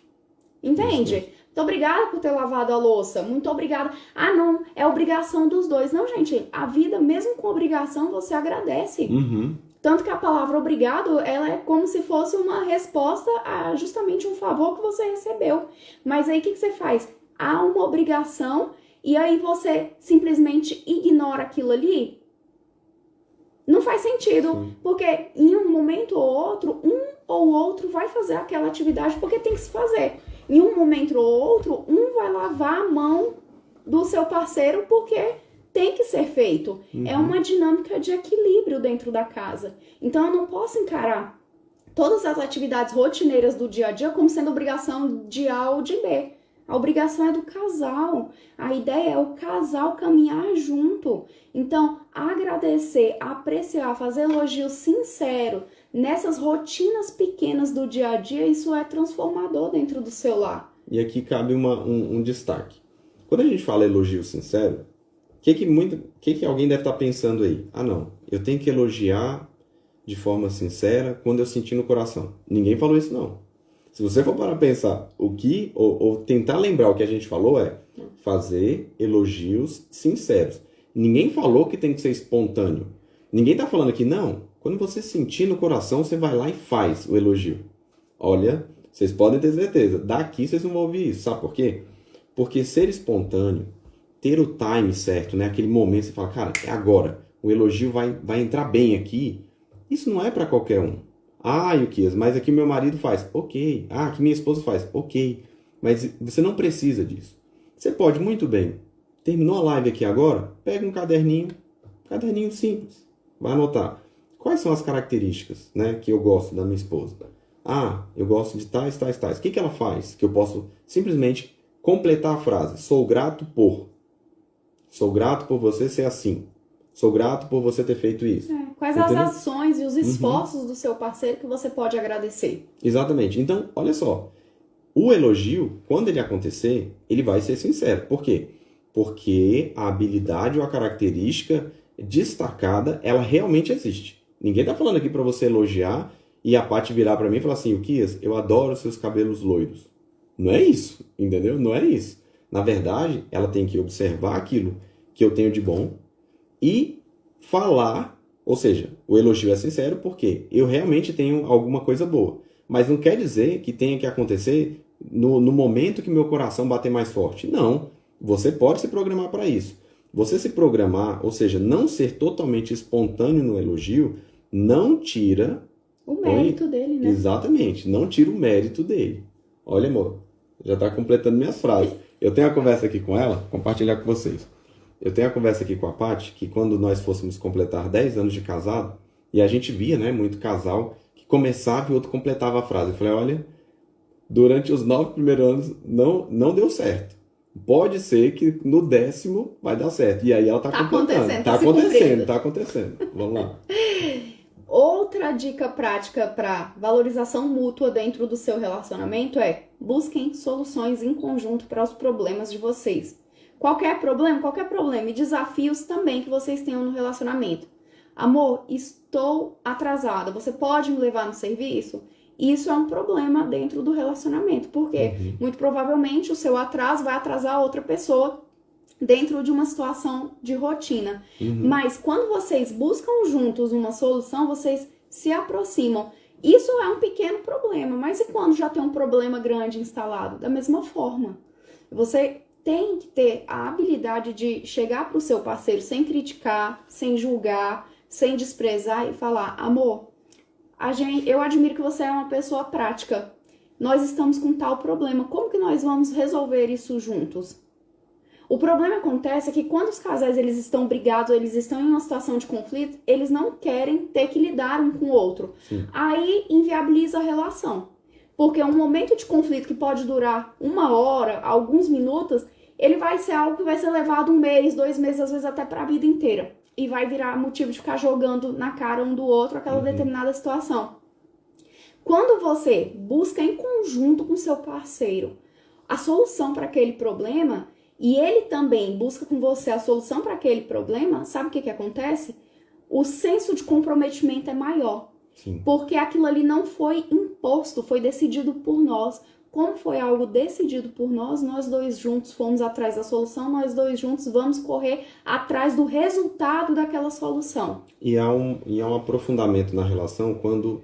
Speaker 1: Entende? Muito obrigada por ter lavado a louça. Muito obrigada. Ah, não, é obrigação dos dois. Não, gente, a vida, mesmo com obrigação, você agradece. Tanto que a palavra obrigado, ela é como se fosse uma resposta a justamente um favor que você recebeu. Mas aí o que você faz? Há uma obrigação e aí você simplesmente ignora aquilo ali? Não faz sentido,
Speaker 2: Sim.
Speaker 1: Porque em um momento ou outro, um ou outro vai fazer aquela atividade porque tem que se fazer. Em um momento ou outro, um vai lavar a mão do seu parceiro porque tem que ser feito. É uma dinâmica de equilíbrio dentro da casa. Então eu não posso encarar todas as atividades rotineiras do dia a dia como sendo obrigação de A ou de B. A obrigação é do casal. A ideia é o casal caminhar junto. Então, agradecer, apreciar, fazer elogios sinceros nessas rotinas pequenas do dia a dia, isso é transformador dentro do seu lar.
Speaker 2: E aqui cabe um destaque. Quando a gente fala elogio sincero, o que alguém deve estar pensando aí? Ah, não, eu tenho que elogiar de forma sincera quando eu sentir no coração. Ninguém falou isso, não. Se você for para pensar ou tentar lembrar o que a gente falou fazer elogios sinceros. Ninguém falou que tem que ser espontâneo. Ninguém está falando aqui, não. Quando você sentir no coração, você vai lá e faz o elogio. Olha, vocês podem ter certeza. Daqui vocês não vão ouvir isso. Sabe por quê? Porque ser espontâneo, ter o time certo, né? Aquele momento você fala, cara, é agora. O elogio vai entrar bem aqui. Isso não é para qualquer um. Ah, Yukias, mas aqui meu marido faz. Ok. Ah, aqui minha esposa faz. Ok. Mas você não precisa disso. Você pode muito bem. Terminou a live aqui agora? Pega um caderninho simples. Vai anotar. Quais são as características, né, que eu gosto da minha esposa? Ah, eu gosto de tais. O que ela faz? Que eu posso simplesmente completar a frase. Sou grato por você ser assim. Sou grato por você ter feito isso.
Speaker 1: Quais as ações e os esforços do seu parceiro que você pode agradecer?
Speaker 2: Exatamente. Então, olha só. O elogio, quando ele acontecer, ele vai ser sincero. Por quê? Porque a habilidade ou a característica destacada, ela realmente existe. Ninguém está falando aqui para você elogiar e a Paty virar para mim e falar assim, Yukias, eu adoro seus cabelos loiros. Não é isso, entendeu? Não é isso. Na verdade, ela tem que observar aquilo que eu tenho de bom e falar, ou seja, o elogio é sincero porque eu realmente tenho alguma coisa boa. Mas não quer dizer que tenha que acontecer no momento que meu coração bater mais forte. Não, você pode se programar para isso. Você se programar, ou seja, não ser totalmente espontâneo no elogio, não tira
Speaker 1: o mérito dele, né?
Speaker 2: Exatamente, não tira o mérito dele. Olha, amor, já está completando minhas frases. Eu tenho a conversa aqui com ela, compartilhar com vocês. Eu tenho a conversa aqui com a Paty, que quando nós fôssemos completar 10 anos de casado, e a gente via, né, muito casal que começava e o outro completava a frase. Eu falei, olha, durante os 9 primeiros anos não deu certo. Pode ser que no 10º vai dar certo. E aí ela está completando. Tá acontecendo. Vamos lá.
Speaker 1: Outra dica prática para valorização mútua dentro do seu relacionamento é busquem soluções em conjunto para os problemas de vocês. Qualquer problema e desafios também que vocês tenham no relacionamento. Amor, estou atrasada, você pode me levar no serviço? Isso é um problema dentro do relacionamento, porque muito provavelmente o seu atraso vai atrasar a outra pessoa dentro de uma situação de rotina. Mas quando vocês buscam juntos uma solução, vocês se aproximam. Isso é um pequeno problema, mas e quando já tem um problema grande instalado? Da mesma forma. Você tem que ter a habilidade de chegar para o seu parceiro sem criticar, sem julgar, sem desprezar e falar: amor, eu admiro que você é uma pessoa prática. Nós estamos com tal problema. Como que nós vamos resolver isso juntos? O problema acontece que quando os casais eles estão brigados, eles estão em uma situação de conflito, eles não querem ter que lidar um com o outro.
Speaker 2: Sim.
Speaker 1: Aí inviabiliza a relação. Porque um momento de conflito que pode durar 1 hora, alguns minutos, ele vai ser algo que vai ser levado 1 mês, 2 meses, às vezes até para a vida inteira. E vai virar motivo de ficar jogando na cara um do outro aquela determinada situação. Quando você busca em conjunto com seu parceiro a solução para aquele problema, e ele também busca com você a solução para aquele problema, sabe o que acontece? O senso de comprometimento é maior.
Speaker 2: Sim.
Speaker 1: Porque aquilo ali não foi imposto, foi decidido por nós. Como foi algo decidido por nós, nós dois juntos fomos atrás da solução, nós dois juntos vamos correr atrás do resultado daquela solução.
Speaker 2: E há um aprofundamento na relação quando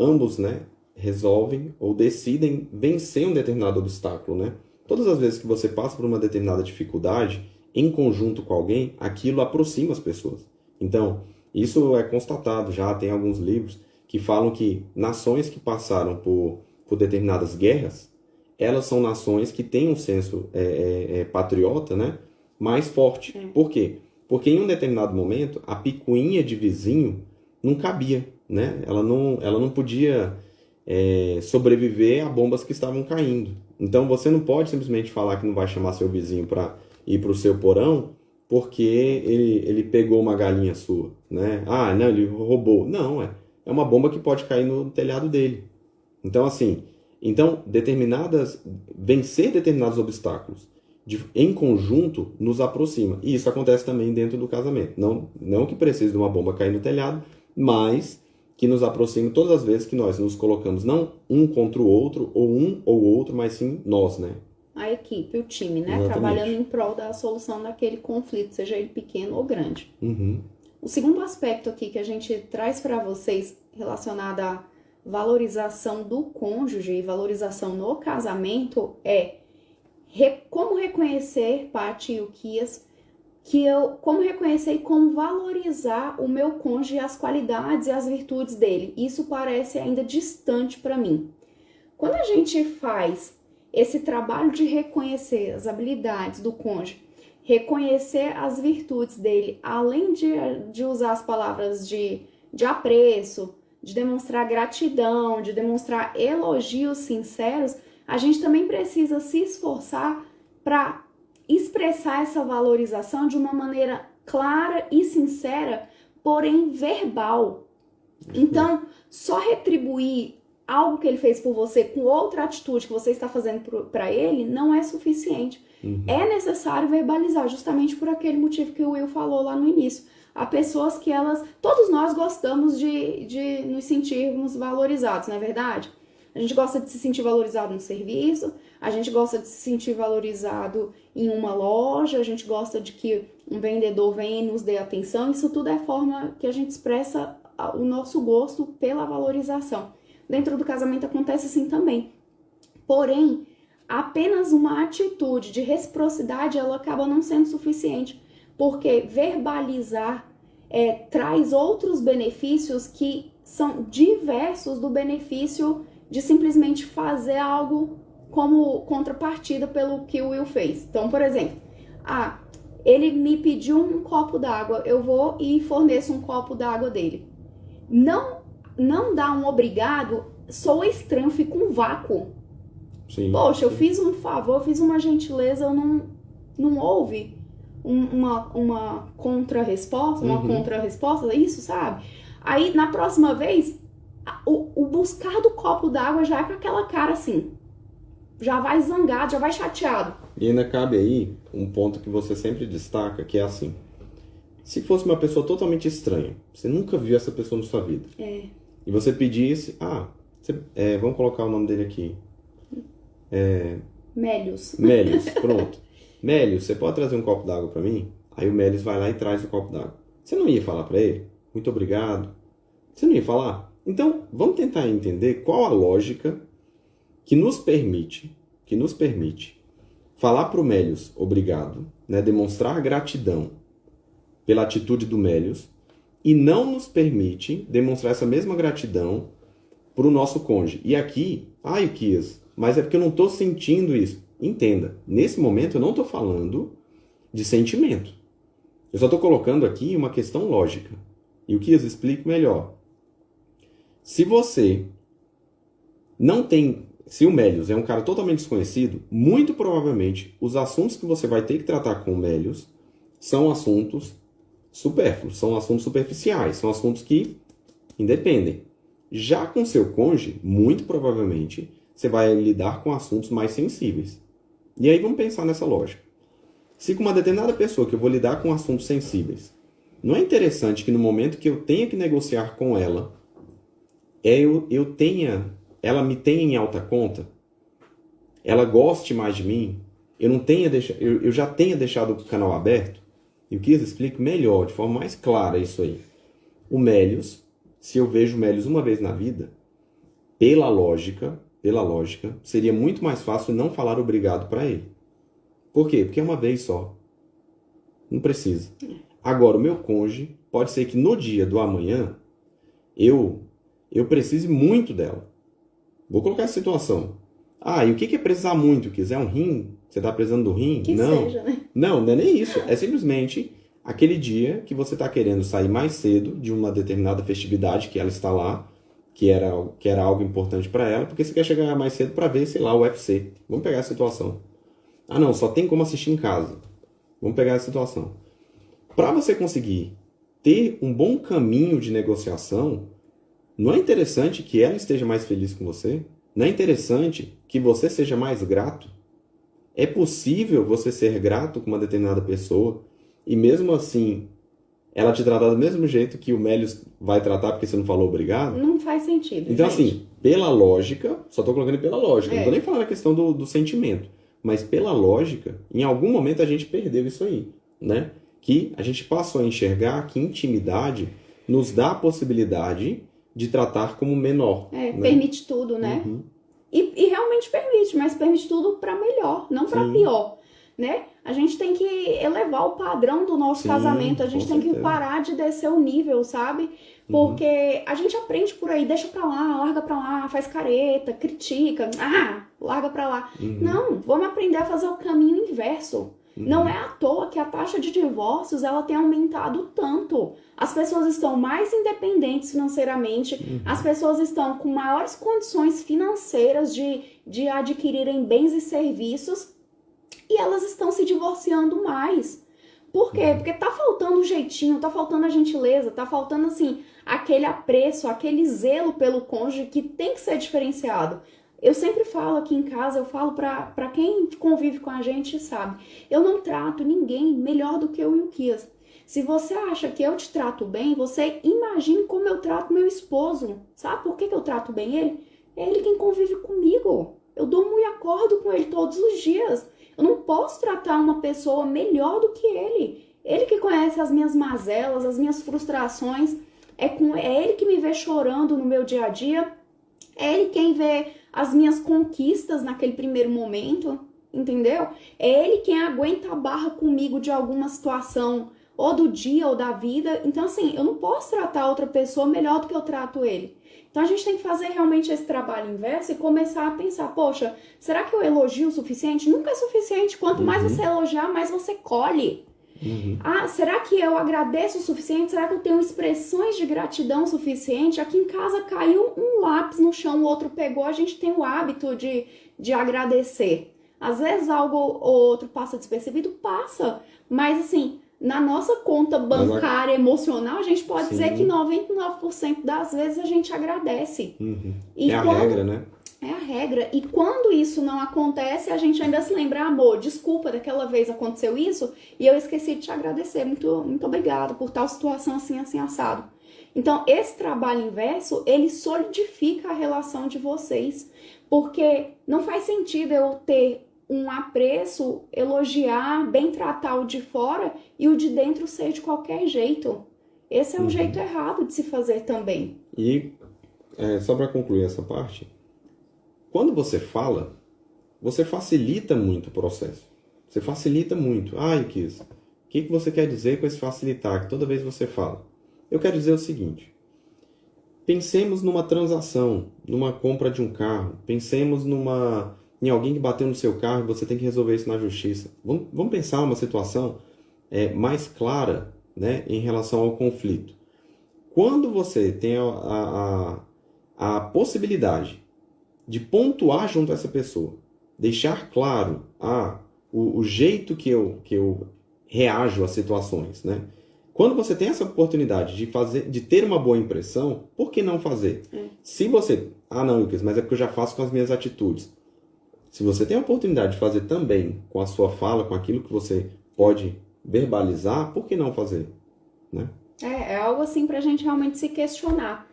Speaker 2: ambos, né, resolvem ou decidem vencer um determinado obstáculo, né? Todas as vezes que você passa por uma determinada dificuldade, em conjunto com alguém, aquilo aproxima as pessoas. Então, isso é constatado já, tem alguns livros que falam que nações que passaram por determinadas guerras, elas são nações que têm um senso patriota, né, mais forte. Por quê? Porque em um determinado momento, a picuinha de vizinho não cabia, né? Ela não podia sobreviver a bombas que estavam caindo. Então você não pode simplesmente falar que não vai chamar seu vizinho para ir para o seu porão porque ele pegou uma galinha sua, né? Ah, não, ele roubou. Não, é uma bomba que pode cair no telhado dele. Então, assim, vencer determinados obstáculos em conjunto nos aproxima. E isso acontece também dentro do casamento. Não que precise de uma bomba cair no telhado, mas que nos aproxima todas as vezes que nós nos colocamos não um contra o outro, ou um ou outro, mas sim nós, né?
Speaker 1: A equipe, o time, né?
Speaker 2: Exatamente.
Speaker 1: Trabalhando em prol da solução daquele conflito, seja ele pequeno ou grande.
Speaker 2: Uhum.
Speaker 1: O segundo aspecto aqui que a gente traz para vocês relacionado à valorização do cônjuge e valorização no casamento é como reconhecer, Paty e o Kias, como reconhecer e como valorizar o meu cônjuge, as qualidades e as virtudes dele. Isso parece ainda distante para mim. Quando a gente faz esse trabalho de reconhecer as habilidades do cônjuge, reconhecer as virtudes dele, além de usar as palavras de apreço, de demonstrar gratidão, de demonstrar elogios sinceros, a gente também precisa se esforçar para expressar essa valorização de uma maneira clara e sincera, porém verbal. Então, só retribuir algo que ele fez por você com outra atitude que você está fazendo para ele não é suficiente. É necessário verbalizar, justamente por aquele motivo que o Will falou lá no início. Há pessoas que todos nós gostamos de nos sentirmos valorizados, não é verdade? A gente gosta de se sentir valorizado no serviço, a gente gosta de se sentir valorizado em uma loja, a gente gosta de que um vendedor venha e nos dê atenção. Isso tudo é forma que a gente expressa o nosso gosto pela valorização. Dentro do casamento acontece assim também. Porém, apenas uma atitude de reciprocidade, ela acaba não sendo suficiente, porque verbalizar traz outros benefícios que são diversos do benefício de simplesmente fazer algo como contrapartida pelo que o Will fez. Então, por exemplo, ele me pediu um copo d'água, eu vou e forneço um copo d'água dele. Não dá um obrigado, sou estranho, fico um vácuo.
Speaker 2: Sim,
Speaker 1: Poxa, eu fiz um favor, eu fiz uma gentileza, não houve uma contra-resposta, isso, sabe? Aí, na próxima vez, o buscar do copo d'água já é com aquela cara assim, já vai zangado, já vai chateado.
Speaker 2: E ainda cabe aí um ponto que você sempre destaca, que é assim, se fosse uma pessoa totalmente estranha, você nunca viu essa pessoa na sua vida, e você pedisse, vamos colocar o nome dele aqui,
Speaker 1: Mélios,
Speaker 2: pronto. Mélio, você pode trazer um copo d'água para mim? Aí o Mélio vai lá e traz o copo d'água. Você não ia falar para ele? Muito obrigado. Você não ia falar? Então, vamos tentar entender qual a lógica que nos permite falar para o Mélius obrigado, né? Demonstrar gratidão pela atitude do Mélius e não nos permite demonstrar essa mesma gratidão para o nosso cônjuge. E aqui, Ilquias, mas é porque eu não estou sentindo isso. Entenda, nesse momento eu não estou falando de sentimento. Eu só estou colocando aqui uma questão lógica. E o que eu explico melhor. Se você não tem... Se o Mélius é um cara totalmente desconhecido, muito provavelmente os assuntos que você vai ter que tratar com o Mélius são assuntos supérfluos, são assuntos superficiais, são assuntos que independem. Já com seu cônjuge, muito provavelmente, você vai lidar com assuntos mais sensíveis. E aí vamos pensar nessa lógica. Se com uma determinada pessoa que eu vou lidar com assuntos sensíveis, não é interessante que no momento que eu tenha que negociar com ela, ela me tenha em alta conta, ela goste mais de mim, eu já tenha deixado o canal aberto? E o que eu explico melhor, de forma mais clara isso aí. O Mélius, se eu vejo o Mélius uma vez na vida, pela lógica, seria muito mais fácil não falar obrigado para ele. Por quê? Porque é uma vez só. Não precisa. Agora, o meu cônjuge, pode ser que no dia do amanhã, eu precise muito dela. Vou colocar essa situação. E o que é precisar muito? Quiser um rim? Você está precisando do rim?
Speaker 1: Que
Speaker 2: não.
Speaker 1: seja, né?
Speaker 2: Não é nem isso. É simplesmente aquele dia que você está querendo sair mais cedo de uma determinada festividade que ela está lá, que era algo importante para ela, porque você quer chegar mais cedo para ver, sei lá, o UFC. Vamos pegar a situação. Não, só tem como assistir em casa. Vamos pegar a situação. Para você conseguir ter um bom caminho de negociação, não é interessante que ela esteja mais feliz com você? Não é interessante que você seja mais grato? É possível você ser grato com uma determinada pessoa e mesmo assim ela te tratar do mesmo jeito que o Mélius vai tratar porque você não falou obrigado?
Speaker 1: Não faz sentido,
Speaker 2: Então,
Speaker 1: gente.
Speaker 2: assim, pela lógica, só estou colocando pela lógica, não estou
Speaker 1: É.
Speaker 2: nem falando a questão do sentimento, mas pela lógica, em algum momento a gente perdeu isso aí, né? Que a gente passou a enxergar que intimidade nos dá a possibilidade de tratar como menor. Né?
Speaker 1: Permite tudo, né?
Speaker 2: Uhum.
Speaker 1: E realmente permite, mas permite tudo para melhor, não para
Speaker 2: Sim.
Speaker 1: pior, né? A gente tem que elevar o padrão do nosso
Speaker 2: Sim,
Speaker 1: casamento, a gente
Speaker 2: com
Speaker 1: tem que
Speaker 2: certeza.
Speaker 1: parar de descer o nível, sabe? Porque a gente aprende por aí, deixa pra lá, larga pra lá, faz careta, critica, larga pra lá. Não, vamos aprender a fazer o caminho inverso. Não é à toa que a taxa de divórcios ela tem aumentado tanto. As pessoas estão mais independentes financeiramente, as pessoas estão com maiores condições financeiras de adquirirem bens e serviços e elas estão se divorciando mais. Por quê? Porque tá faltando um jeitinho, tá faltando a gentileza, tá faltando assim aquele apreço, aquele zelo pelo cônjuge que tem que ser diferenciado. Eu sempre falo aqui em casa, eu falo pra quem convive com a gente, sabe? Eu não trato ninguém melhor do que eu e o Kias. Se você acha que eu te trato bem, você imagine como eu trato meu esposo. Sabe por que eu trato bem ele? É ele quem convive comigo. Eu durmo e acordo com ele todos os dias. Eu não posso tratar uma pessoa melhor do que ele. Ele que conhece as minhas mazelas, as minhas frustrações. É ele que me vê chorando no meu dia a dia. É ele quem vê as minhas conquistas naquele primeiro momento, entendeu? É ele quem aguenta a barra comigo de alguma situação, ou do dia ou da vida. Então, assim, eu não posso tratar outra pessoa melhor do que eu trato ele. Então, a gente tem que fazer realmente esse trabalho inverso e começar a pensar, poxa, será que eu elogio o suficiente? Nunca é suficiente. Quanto mais você elogiar, mais você colhe. Será que eu agradeço o suficiente? Será que eu tenho expressões de gratidão suficiente? Aqui em casa caiu um lápis no chão, o outro pegou, a gente tem o hábito de agradecer. Às vezes algo ou outro passa despercebido, passa. Mas assim, na nossa conta bancária emocional, a gente pode dizer que 99% das vezes a gente agradece. E
Speaker 2: a regra, né?
Speaker 1: É a regra. E quando isso não acontece, a gente ainda se lembra, amor, desculpa, daquela vez aconteceu isso e eu esqueci de te agradecer. Muito, muito obrigado por tal situação assim, assim, assado. Então, esse trabalho inverso, ele solidifica a relação de vocês. Porque não faz sentido eu ter um apreço, elogiar, bem tratar o de fora e o de dentro ser de qualquer jeito. Esse é um jeito errado de se fazer também.
Speaker 2: E, só para concluir essa parte, quando você fala, você facilita muito o processo. Você facilita muito. Ikis, o que você quer dizer com esse facilitar? Que toda vez você fala. Eu quero dizer o seguinte. Pensemos numa transação, numa compra de um carro. Pensemos em alguém que bateu no seu carro e você tem que resolver isso na justiça. Vamos pensar uma situação mais clara, né, em relação ao conflito. Quando você tem a possibilidade de pontuar junto a essa pessoa, deixar claro o jeito que eu reajo às situações, né? Quando você tem essa oportunidade de ter uma boa impressão, por que não fazer? Se você... não, Lucas, mas é porque eu já faço com as minhas atitudes. Se você tem a oportunidade de fazer também com a sua fala, com aquilo que você pode verbalizar, por que não fazer? Né?
Speaker 1: É algo assim pra gente realmente se questionar.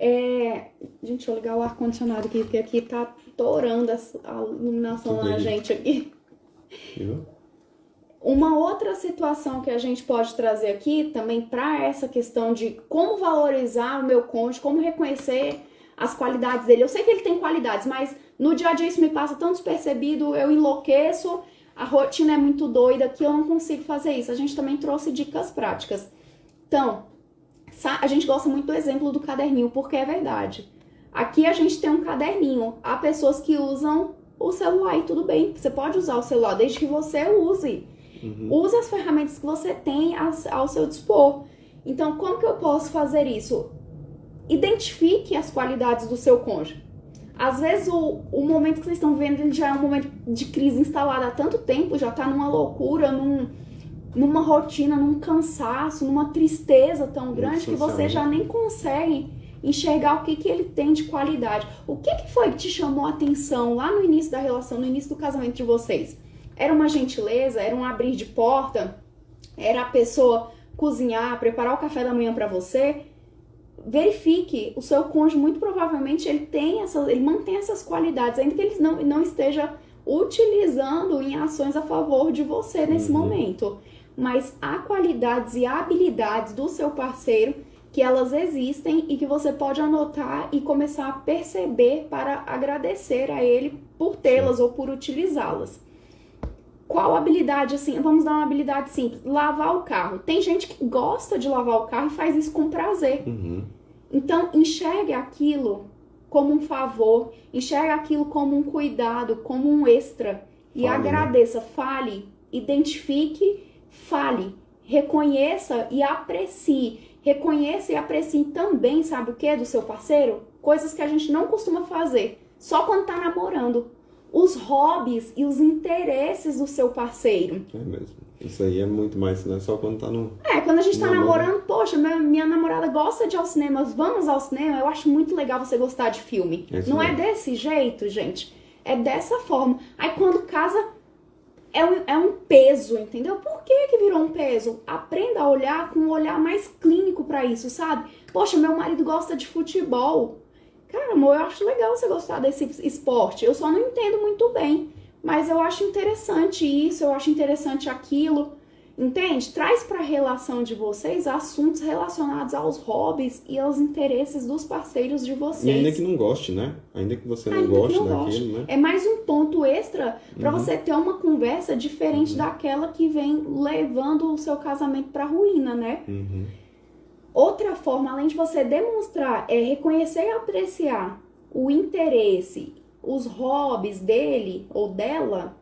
Speaker 1: Gente, deixa eu ligar o ar-condicionado aqui, porque aqui tá torando a iluminação na gente aqui.
Speaker 2: Viu?
Speaker 1: Uma outra situação que a gente pode trazer aqui também para essa questão de como valorizar o meu cônjuge, como reconhecer as qualidades dele. Eu sei que ele tem qualidades, mas no dia a dia isso me passa tão despercebido, eu enlouqueço, a rotina é muito doida que eu não consigo fazer isso. A gente também trouxe dicas práticas. Então, a gente gosta muito do exemplo do caderninho, porque é verdade. Aqui a gente tem um caderninho. Há pessoas que usam o celular e tudo bem. Você pode usar o celular desde que você use. Use as ferramentas que você tem ao seu dispor. Então, como que eu posso fazer isso? Identifique as qualidades do seu cônjuge. Às vezes, o momento que vocês estão vivendo ele já é um momento de crise instalada há tanto tempo, já está numa loucura, numa rotina, num cansaço, numa tristeza tão grande que você já nem consegue enxergar o que ele tem de qualidade. O que foi que te chamou a atenção lá no início da relação, no início do casamento de vocês? Era uma gentileza? Era um abrir de porta? Era a pessoa cozinhar, preparar o café da manhã para você? Verifique, o seu cônjuge muito provavelmente ele mantém essas qualidades, ainda que ele não esteja utilizando em ações a favor de você nesse momento. Mas há qualidades e habilidades do seu parceiro que elas existem e que você pode anotar e começar a perceber para agradecer a ele por tê-las ou por utilizá-las. Qual habilidade, assim, vamos dar uma habilidade simples, lavar o carro. Tem gente que gosta de lavar o carro e faz isso com prazer. Então, enxergue aquilo como um favor, enxergue aquilo como um cuidado, como um extra. E agradeça, fale, identifique, fale, reconheça e aprecie. Reconheça e aprecie também, sabe o que, do seu parceiro? Coisas que a gente não costuma fazer, só quando tá namorando. Os hobbies e os interesses do seu parceiro.
Speaker 2: É mesmo. Isso aí é muito mais, né? Só quando tá no...
Speaker 1: quando a gente tá namorando, poxa, minha namorada gosta de ir ao cinema, vamos ao cinema, eu acho muito legal você gostar de filme. Não é desse jeito, gente. É dessa forma. Aí quando casa, é um peso, entendeu? Por que virou um peso? Aprenda a olhar com um olhar mais clínico pra isso, sabe? Poxa, meu marido gosta de futebol. Cara, amor, eu acho legal você gostar desse esporte. Eu só não entendo muito bem. Mas eu acho interessante isso, eu acho interessante aquilo. Entende? Traz para a relação de vocês assuntos relacionados aos hobbies e aos interesses dos parceiros de vocês.
Speaker 2: E ainda que não goste, né? Ainda que você não goste daquilo, né?
Speaker 1: É mais um ponto extra para você ter uma conversa diferente daquela que vem levando o seu casamento para a ruína, né? Outra forma, além de você demonstrar, é reconhecer e apreciar o interesse, os hobbies dele ou dela.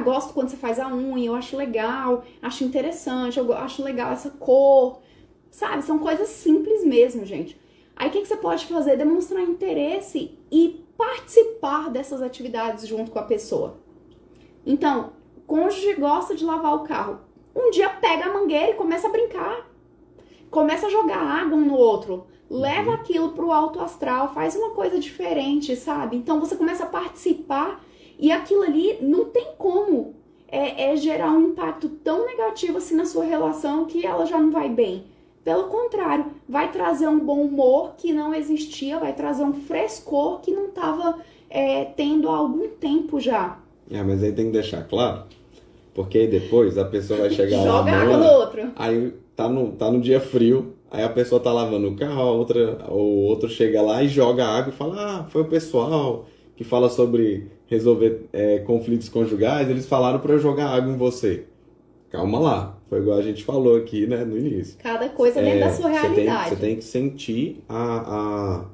Speaker 1: Gosto quando você faz a unha, eu acho legal, acho interessante, eu acho legal essa cor. Sabe, são coisas simples mesmo, gente. Aí o que você pode fazer? Demonstrar interesse e participar dessas atividades junto com a pessoa. Então, o cônjuge gosta de lavar o carro. Um dia pega a mangueira e começa a brincar. Começa a jogar água um no outro. Leva aquilo pro alto astral, faz uma coisa diferente, sabe? Então você começa a participar e aquilo ali não tem como gerar um impacto tão negativo assim na sua relação que ela já não vai bem. Pelo contrário, vai trazer um bom humor que não existia, vai trazer um frescor que não estava tendo há algum tempo já.
Speaker 2: Mas aí tem que deixar claro, porque aí depois a pessoa vai chegar lá
Speaker 1: Joga água
Speaker 2: amanhã,
Speaker 1: no outro.
Speaker 2: aí tá no dia frio, aí a pessoa tá lavando o carro, o outro chega lá e joga água e fala, foi o pessoal que fala sobre resolver conflitos conjugais, eles falaram para eu jogar água em você. Calma lá, foi igual a gente falou aqui, né, no início.
Speaker 1: Cada coisa dentro da sua realidade.
Speaker 2: Você tem que sentir a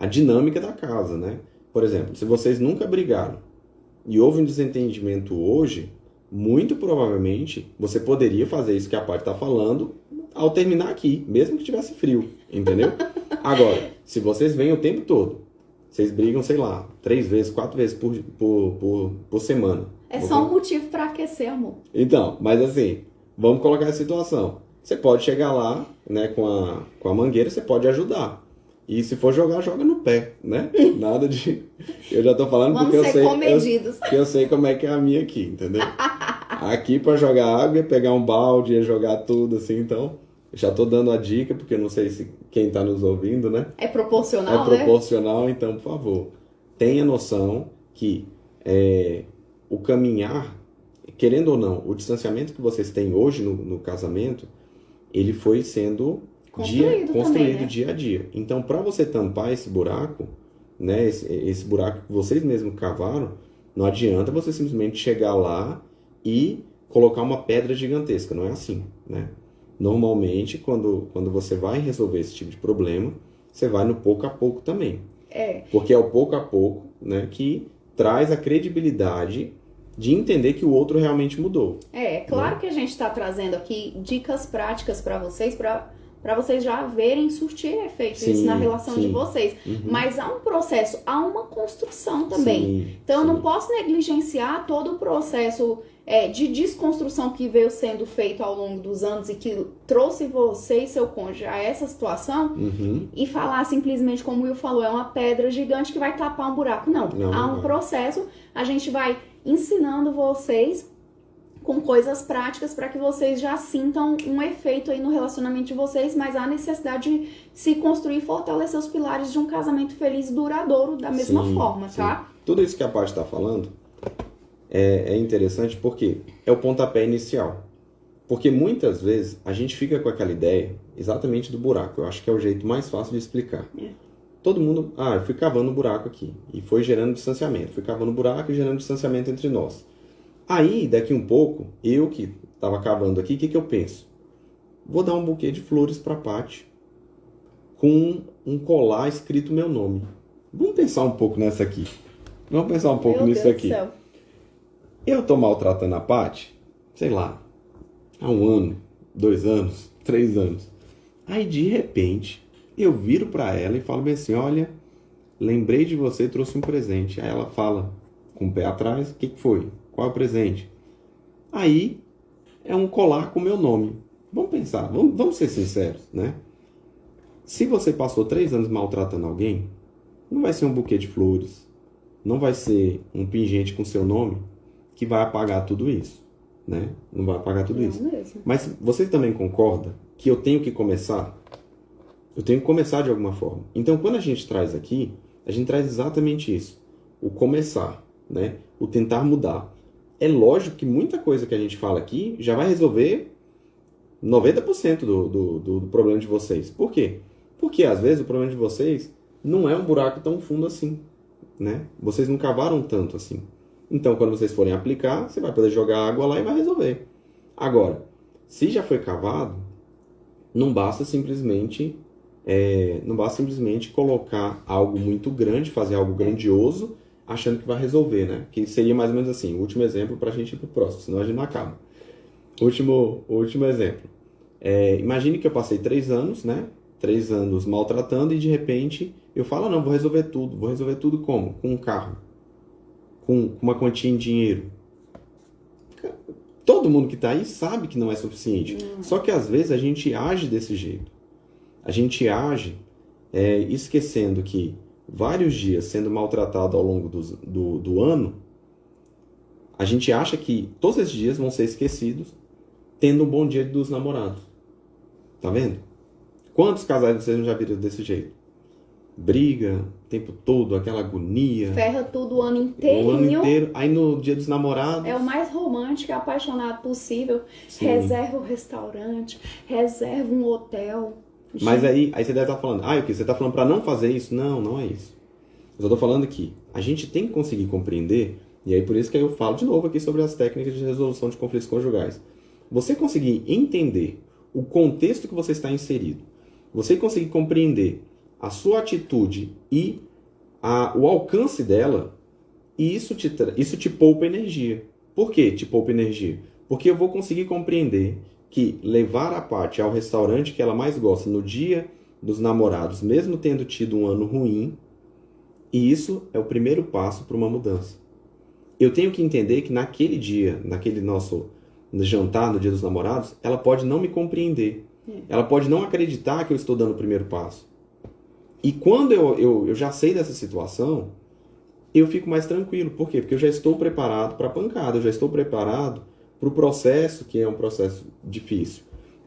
Speaker 2: dinâmica da casa, né? Por exemplo, se vocês nunca brigaram e houve um desentendimento hoje, muito provavelmente você poderia fazer isso que a Paty está falando ao terminar aqui, mesmo que tivesse frio, entendeu? Agora, se vocês vêm o tempo todo, vocês brigam, sei lá, 3 vezes, 4 vezes por semana.
Speaker 1: É só um motivo para aquecer, amor.
Speaker 2: Então, mas assim, vamos colocar a situação. Você pode chegar lá, né, com a mangueira, você pode ajudar. E se for jogar, joga no pé, né? Nada de... Eu já tô falando
Speaker 1: Vamos
Speaker 2: porque eu sei como é que é a minha aqui, entendeu? Aqui para jogar água, é pegar um balde, é jogar tudo assim, então... Já tô dando a dica, porque eu não sei se quem tá nos ouvindo, né?
Speaker 1: É proporcional,
Speaker 2: né? É proporcional, então, por favor, tenha noção que o caminhar, querendo ou não, o distanciamento que vocês têm hoje no casamento, ele foi sendo construído também, né? Dia a dia. Então, para você tampar esse buraco, né, esse buraco que vocês mesmos cavaram, não adianta você simplesmente chegar lá e colocar uma pedra gigantesca, não é assim, né? Normalmente, quando você vai resolver esse tipo de problema, você vai no pouco a pouco também. Porque é o pouco a pouco, né, que traz a credibilidade de entender que o outro realmente mudou.
Speaker 1: Claro, né? Que a gente está trazendo aqui dicas práticas para vocês já verem surtir efeito isso na relação de vocês. Mas há um processo, há uma construção também. Então, eu não posso negligenciar todo o processo de desconstrução que veio sendo feito ao longo dos anos e que trouxe você e seu cônjuge a essa situação e falar simplesmente, como o Will falou, é uma pedra gigante que vai tapar um buraco. Não, há um processo, a gente vai ensinando vocês com coisas práticas para que vocês já sintam um efeito aí no relacionamento de vocês, mas há necessidade de se construir e fortalecer os pilares de um casamento feliz e duradouro da mesma forma, tá?
Speaker 2: Tudo isso que a Paty está falando é interessante porque é o pontapé inicial. Porque muitas vezes a gente fica com aquela ideia exatamente do buraco. Eu acho que é o jeito mais fácil de explicar. Todo mundo, eu fui cavando um buraco aqui e foi gerando distanciamento. Fui cavando um buraco e gerando distanciamento entre nós. Aí, daqui um pouco, eu que estava cavando aqui, o que eu penso? Vou dar um buquê de flores para a Paty com um colar escrito meu nome. Vamos pensar um pouco nessa aqui. Vamos pensar um pouco nisso aqui. Eu tô maltratando a Paty, sei lá, há 1 ano, 2 anos, 3 anos. Aí, de repente, eu viro para ela e falo bem assim, olha, lembrei de você e trouxe um presente. Aí ela fala, com o pé atrás, o que foi? Qual é o presente? Aí, é um colar com o meu nome. Vamos pensar, vamos ser sinceros, né? Se você passou 3 anos maltratando alguém, não vai ser um buquê de flores, não vai ser um pingente com seu nome que vai apagar tudo isso, né? Não vai apagar tudo isso.
Speaker 1: Mesmo.
Speaker 2: Mas você também concorda que eu tenho que começar? Eu tenho que começar de alguma forma. Então, quando a gente traz aqui, a gente traz exatamente isso. O começar, né? O tentar mudar. É lógico que muita coisa que a gente fala aqui já vai resolver 90% do problema de vocês. Por quê? Porque, às vezes, o problema de vocês não é um buraco tão fundo assim, né? Vocês não cavaram tanto assim. Então, quando vocês forem aplicar, você vai poder jogar água lá e vai resolver. Agora, se já foi cavado, não basta simplesmente colocar algo muito grande, fazer algo grandioso, achando que vai resolver, né? Que seria mais ou menos assim, o último exemplo para a gente ir para o próximo, senão a gente não acaba. Último exemplo. Imagine que eu passei 3 anos, né? 3 anos maltratando e de repente eu falo, não, vou resolver tudo. Vou resolver tudo como? Com um carro. Com uma quantia em dinheiro. Todo mundo que está aí sabe que não é suficiente. Só que às vezes a gente age desse jeito. A gente age esquecendo que vários dias sendo maltratado ao longo do ano, a gente acha que todos esses dias vão ser esquecidos tendo um bom dia dos namorados. Tá vendo? Quantos casais vocês já viram desse jeito? briga o tempo todo, aquela agonia.
Speaker 1: Ferra tudo o ano
Speaker 2: O
Speaker 1: inteirinho.
Speaker 2: ano inteiro. Aí no dia dos namorados.
Speaker 1: É o mais romântico e apaixonado possível.
Speaker 2: Sim.
Speaker 1: Reserva o restaurante, reserva um hotel.
Speaker 2: Mas aí você deve estar falando, o que? Você está falando para não fazer isso? Não, não é isso. Eu só estou falando que a gente tem que conseguir compreender, e aí por isso que eu falo de novo aqui sobre as técnicas de resolução de conflitos conjugais. Você conseguir entender o contexto que você está inserido, você conseguir compreender a sua atitude e o alcance dela, e isso te poupa energia. Por que te poupa energia? Porque eu vou conseguir compreender que levar a Paty ao restaurante que ela mais gosta no dia dos namorados, mesmo tendo tido um ano ruim, e isso é o primeiro passo para uma mudança. Eu tenho que entender que naquele dia, naquele nosso jantar no dia dos namorados, ela pode não me compreender. Ela pode não acreditar que eu estou dando o primeiro passo. E quando eu já sei dessa situação, eu fico mais tranquilo. Por quê? Porque eu já estou preparado para a pancada, eu já estou preparado para o processo, que é um processo difícil.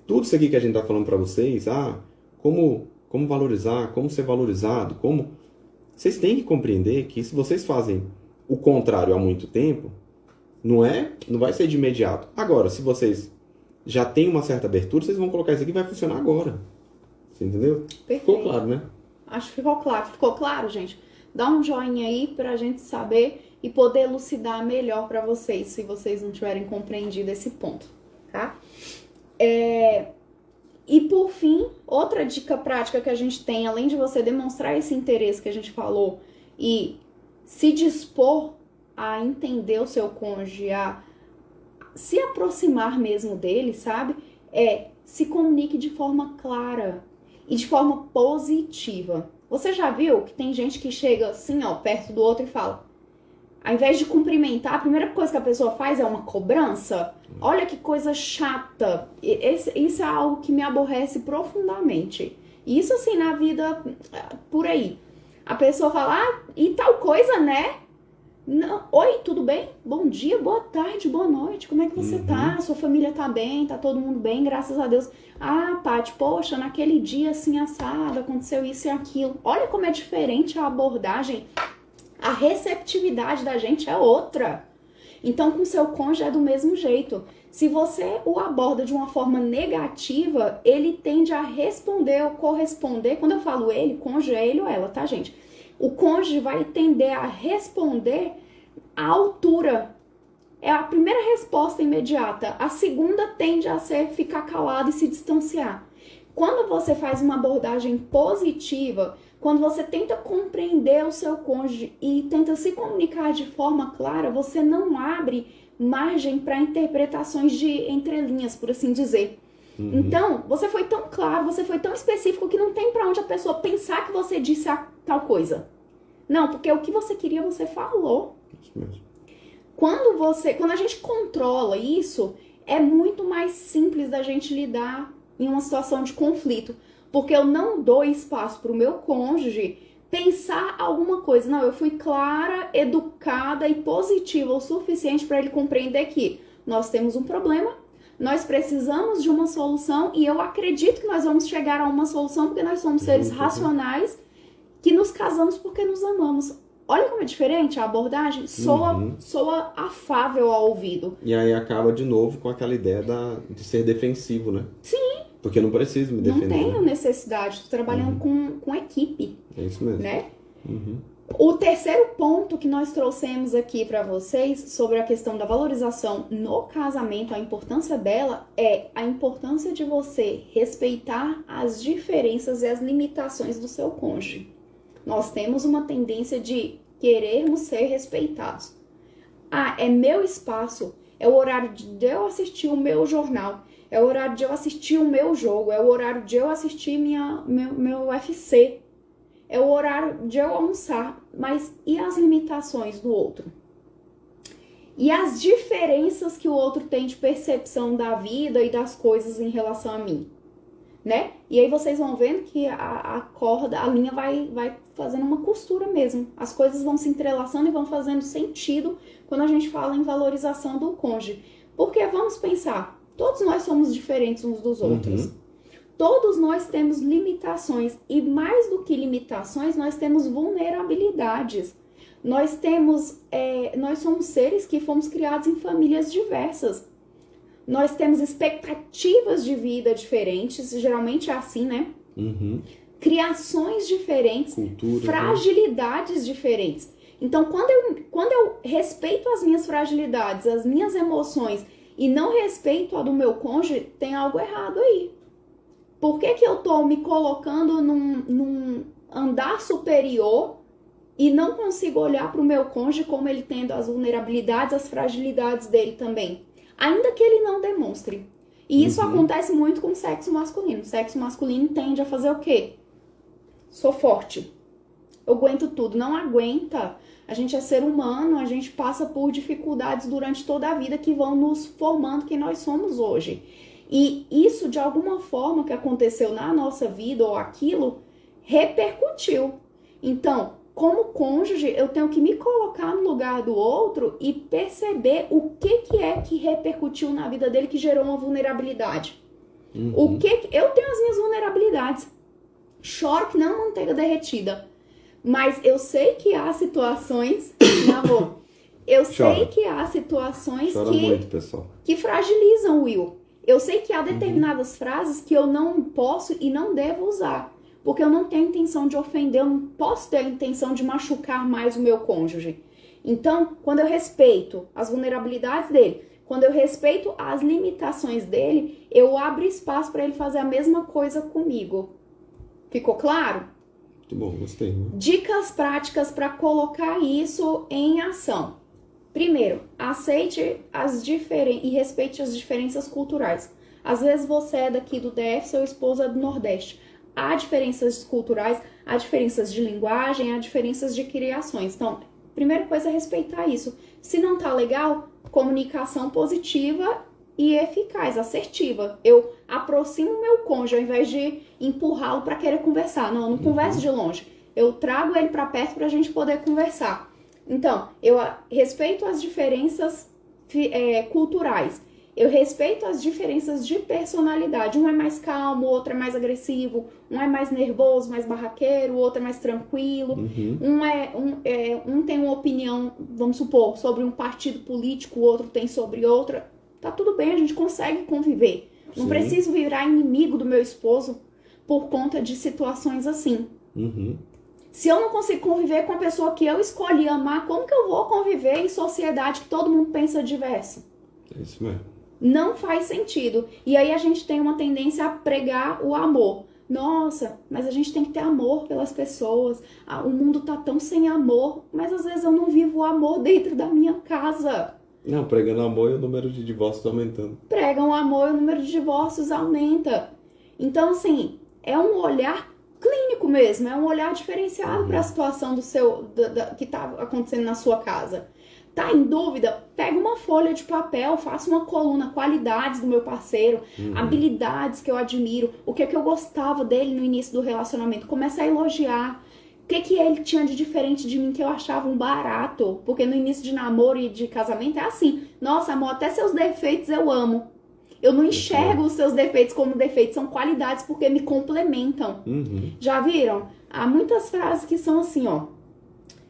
Speaker 2: Tudo isso aqui que a gente está falando para vocês, como valorizar, como ser valorizado, vocês têm que compreender que se vocês fazem o contrário há muito tempo, não vai ser de imediato. Agora, se vocês já têm uma certa abertura, vocês vão colocar isso aqui e vai funcionar agora. Você entendeu?
Speaker 1: Perfeito.
Speaker 2: Ficou claro, né?
Speaker 1: Acho que ficou claro. Ficou claro, gente? Dá um joinha aí pra gente saber e poder elucidar melhor pra vocês, se vocês não tiverem compreendido esse ponto, tá? E por fim, outra dica prática que a gente tem, além de você demonstrar esse interesse que a gente falou e se dispor a entender o seu cônjuge, a se aproximar mesmo dele, sabe? Se comunique de forma clara e de forma positiva. Você já viu que tem gente que chega assim, perto do outro e fala, ao invés de cumprimentar, a primeira coisa que a pessoa faz é uma cobrança? Olha que coisa chata. Isso é algo que me aborrece profundamente. Isso assim na vida, por aí. A pessoa fala, e tal coisa, né? Não, oi, tudo bem? Bom dia, boa tarde, boa noite. Como é que você tá? Sua família tá bem? Tá todo mundo bem? Graças a Deus. Paty, poxa, naquele dia assim assado, aconteceu isso e aquilo. Olha como é diferente a abordagem. A receptividade da gente é outra. Então, com seu cônjuge é do mesmo jeito. Se você o aborda de uma forma negativa, ele tende a responder ou corresponder. Quando eu falo ele, cônjuge é ele ou ela, tá, gente? O cônjuge vai tender a responder à altura. É a primeira resposta imediata. A segunda tende a ficar calado e se distanciar. Quando você faz uma abordagem positiva, quando você tenta compreender o seu cônjuge e tenta se comunicar de forma clara, você não abre margem para interpretações de entrelinhas, por assim dizer. Então, você foi tão claro, você foi tão específico que não tem para onde a pessoa pensar que você disse tal coisa. Não, porque o que você queria, você falou.
Speaker 2: Isso mesmo.
Speaker 1: Quando a gente controla isso, é muito mais simples da gente lidar em uma situação de conflito. Porque eu não dou espaço para o meu cônjuge pensar alguma coisa. Não, eu fui clara, educada e positiva o suficiente para ele compreender que nós temos um problema, nós precisamos de uma solução e eu acredito que nós vamos chegar a uma solução porque nós somos seres racionais que nos casamos porque nos amamos. Olha como é diferente a abordagem, soa afável ao ouvido.
Speaker 2: E aí acaba de novo com aquela ideia de ser defensivo, né?
Speaker 1: Sim.
Speaker 2: Porque eu não preciso me defender.
Speaker 1: Não tenho necessidade, estou trabalhando com equipe.
Speaker 2: É isso mesmo.
Speaker 1: Né? O terceiro ponto que nós trouxemos aqui para vocês sobre a questão da valorização no casamento, a importância dela é a importância de você respeitar as diferenças e as limitações do seu cônjuge. Nós temos uma tendência de querermos ser respeitados. É meu espaço, é o horário de eu assistir o meu jornal, é o horário de eu assistir o meu jogo, é o horário de eu assistir meu UFC, é o horário de eu almoçar. Mas e as limitações do outro? E as diferenças que o outro tem de percepção da vida e das coisas em relação a mim? Né? E aí vocês vão vendo que a corda, a linha vai fazendo uma costura mesmo. As coisas vão se entrelaçando e vão fazendo sentido quando a gente fala em valorização do cônjuge. Porque vamos pensar, todos nós somos diferentes uns dos outros. Todos nós temos limitações e mais do que limitações, nós temos vulnerabilidades. Nós somos seres que fomos criados em famílias diversas. Nós temos expectativas de vida diferentes, geralmente é assim, né?
Speaker 2: Uhum.
Speaker 1: Criações diferentes,
Speaker 2: Cultura,
Speaker 1: fragilidades diferentes. Então, quando eu respeito as minhas fragilidades, as minhas emoções e não respeito a do meu cônjuge, tem algo errado aí. Por que que eu tô me colocando num andar superior e não consigo olhar para o meu cônjuge como ele tendo as vulnerabilidades, as fragilidades dele também? Ainda que ele não demonstre. E isso acontece muito com o sexo masculino. O sexo masculino tende a fazer o quê? Sou forte. Eu aguento tudo. Não aguenta. A gente é ser humano, a gente passa por dificuldades durante toda a vida que vão nos formando quem nós somos hoje. E isso, de alguma forma, que aconteceu na nossa vida ou aquilo, repercutiu. Então, como cônjuge, eu tenho que me colocar no lugar do outro e perceber o que é que repercutiu na vida dele que gerou uma vulnerabilidade. Eu tenho as minhas vulnerabilidades. Choro que nem uma manteiga derretida. Mas eu sei que há situações, amor, sei que há situações
Speaker 2: muito, pessoal,
Speaker 1: que fragilizam o Will. Eu sei que há determinadas frases que eu não posso e não devo usar. Porque eu não tenho intenção de ofender, eu não posso ter a intenção de machucar mais o meu cônjuge. Então, quando eu respeito as vulnerabilidades dele, quando eu respeito as limitações dele, eu abro espaço para ele fazer a mesma coisa comigo. Ficou claro?
Speaker 2: Muito bom, gostei. Né?
Speaker 1: Dicas práticas para colocar isso em ação. Primeiro, aceite e respeite as diferenças culturais. Às vezes você é daqui do DF, seu esposo é do Nordeste. Há diferenças culturais, há diferenças de linguagem, há diferenças de criações. Então, primeira coisa é respeitar isso. Se não tá legal, comunicação positiva e eficaz, assertiva. Eu aproximo o meu cônjuge ao invés de empurrá-lo para querer conversar. Não converso de longe. Eu trago ele para perto para a gente poder conversar. Então, eu respeito as diferenças culturais. Eu respeito as diferenças de personalidade. Um é mais calmo, o outro é mais agressivo. Um é mais nervoso, mais barraqueiro, o outro é mais tranquilo. Um tem uma opinião, vamos supor, sobre um partido político, o outro tem sobre outra. Tá tudo bem, a gente consegue conviver. Não preciso virar inimigo do meu esposo por conta de situações assim. Se eu não consigo conviver com a pessoa que eu escolhi amar, como que eu vou conviver em sociedade que todo mundo pensa diverso?
Speaker 2: É isso mesmo.
Speaker 1: Não faz sentido. E aí a gente tem uma tendência a pregar o amor. Nossa, mas a gente tem que ter amor pelas pessoas. O mundo tá tão sem amor, mas às vezes eu não vivo o amor dentro da minha casa.
Speaker 2: Não, pregando amor e o número de divórcios aumentando.
Speaker 1: Pregam amor e o número de divórcios aumenta. Então, assim, é um olhar clínico mesmo, é um olhar diferenciado para a situação que tá acontecendo na sua casa. Tá em dúvida? Pega uma folha de papel, faça uma coluna, qualidades do meu parceiro, habilidades que eu admiro, o que eu gostava dele no início do relacionamento, começa a elogiar. O que ele tinha de diferente de mim que eu achava um barato? Porque no início de namoro e de casamento é assim, nossa amor, até seus defeitos eu amo. Eu não enxergo os seus defeitos como defeitos, são qualidades porque me complementam. Já viram? Há muitas frases que são assim, ó.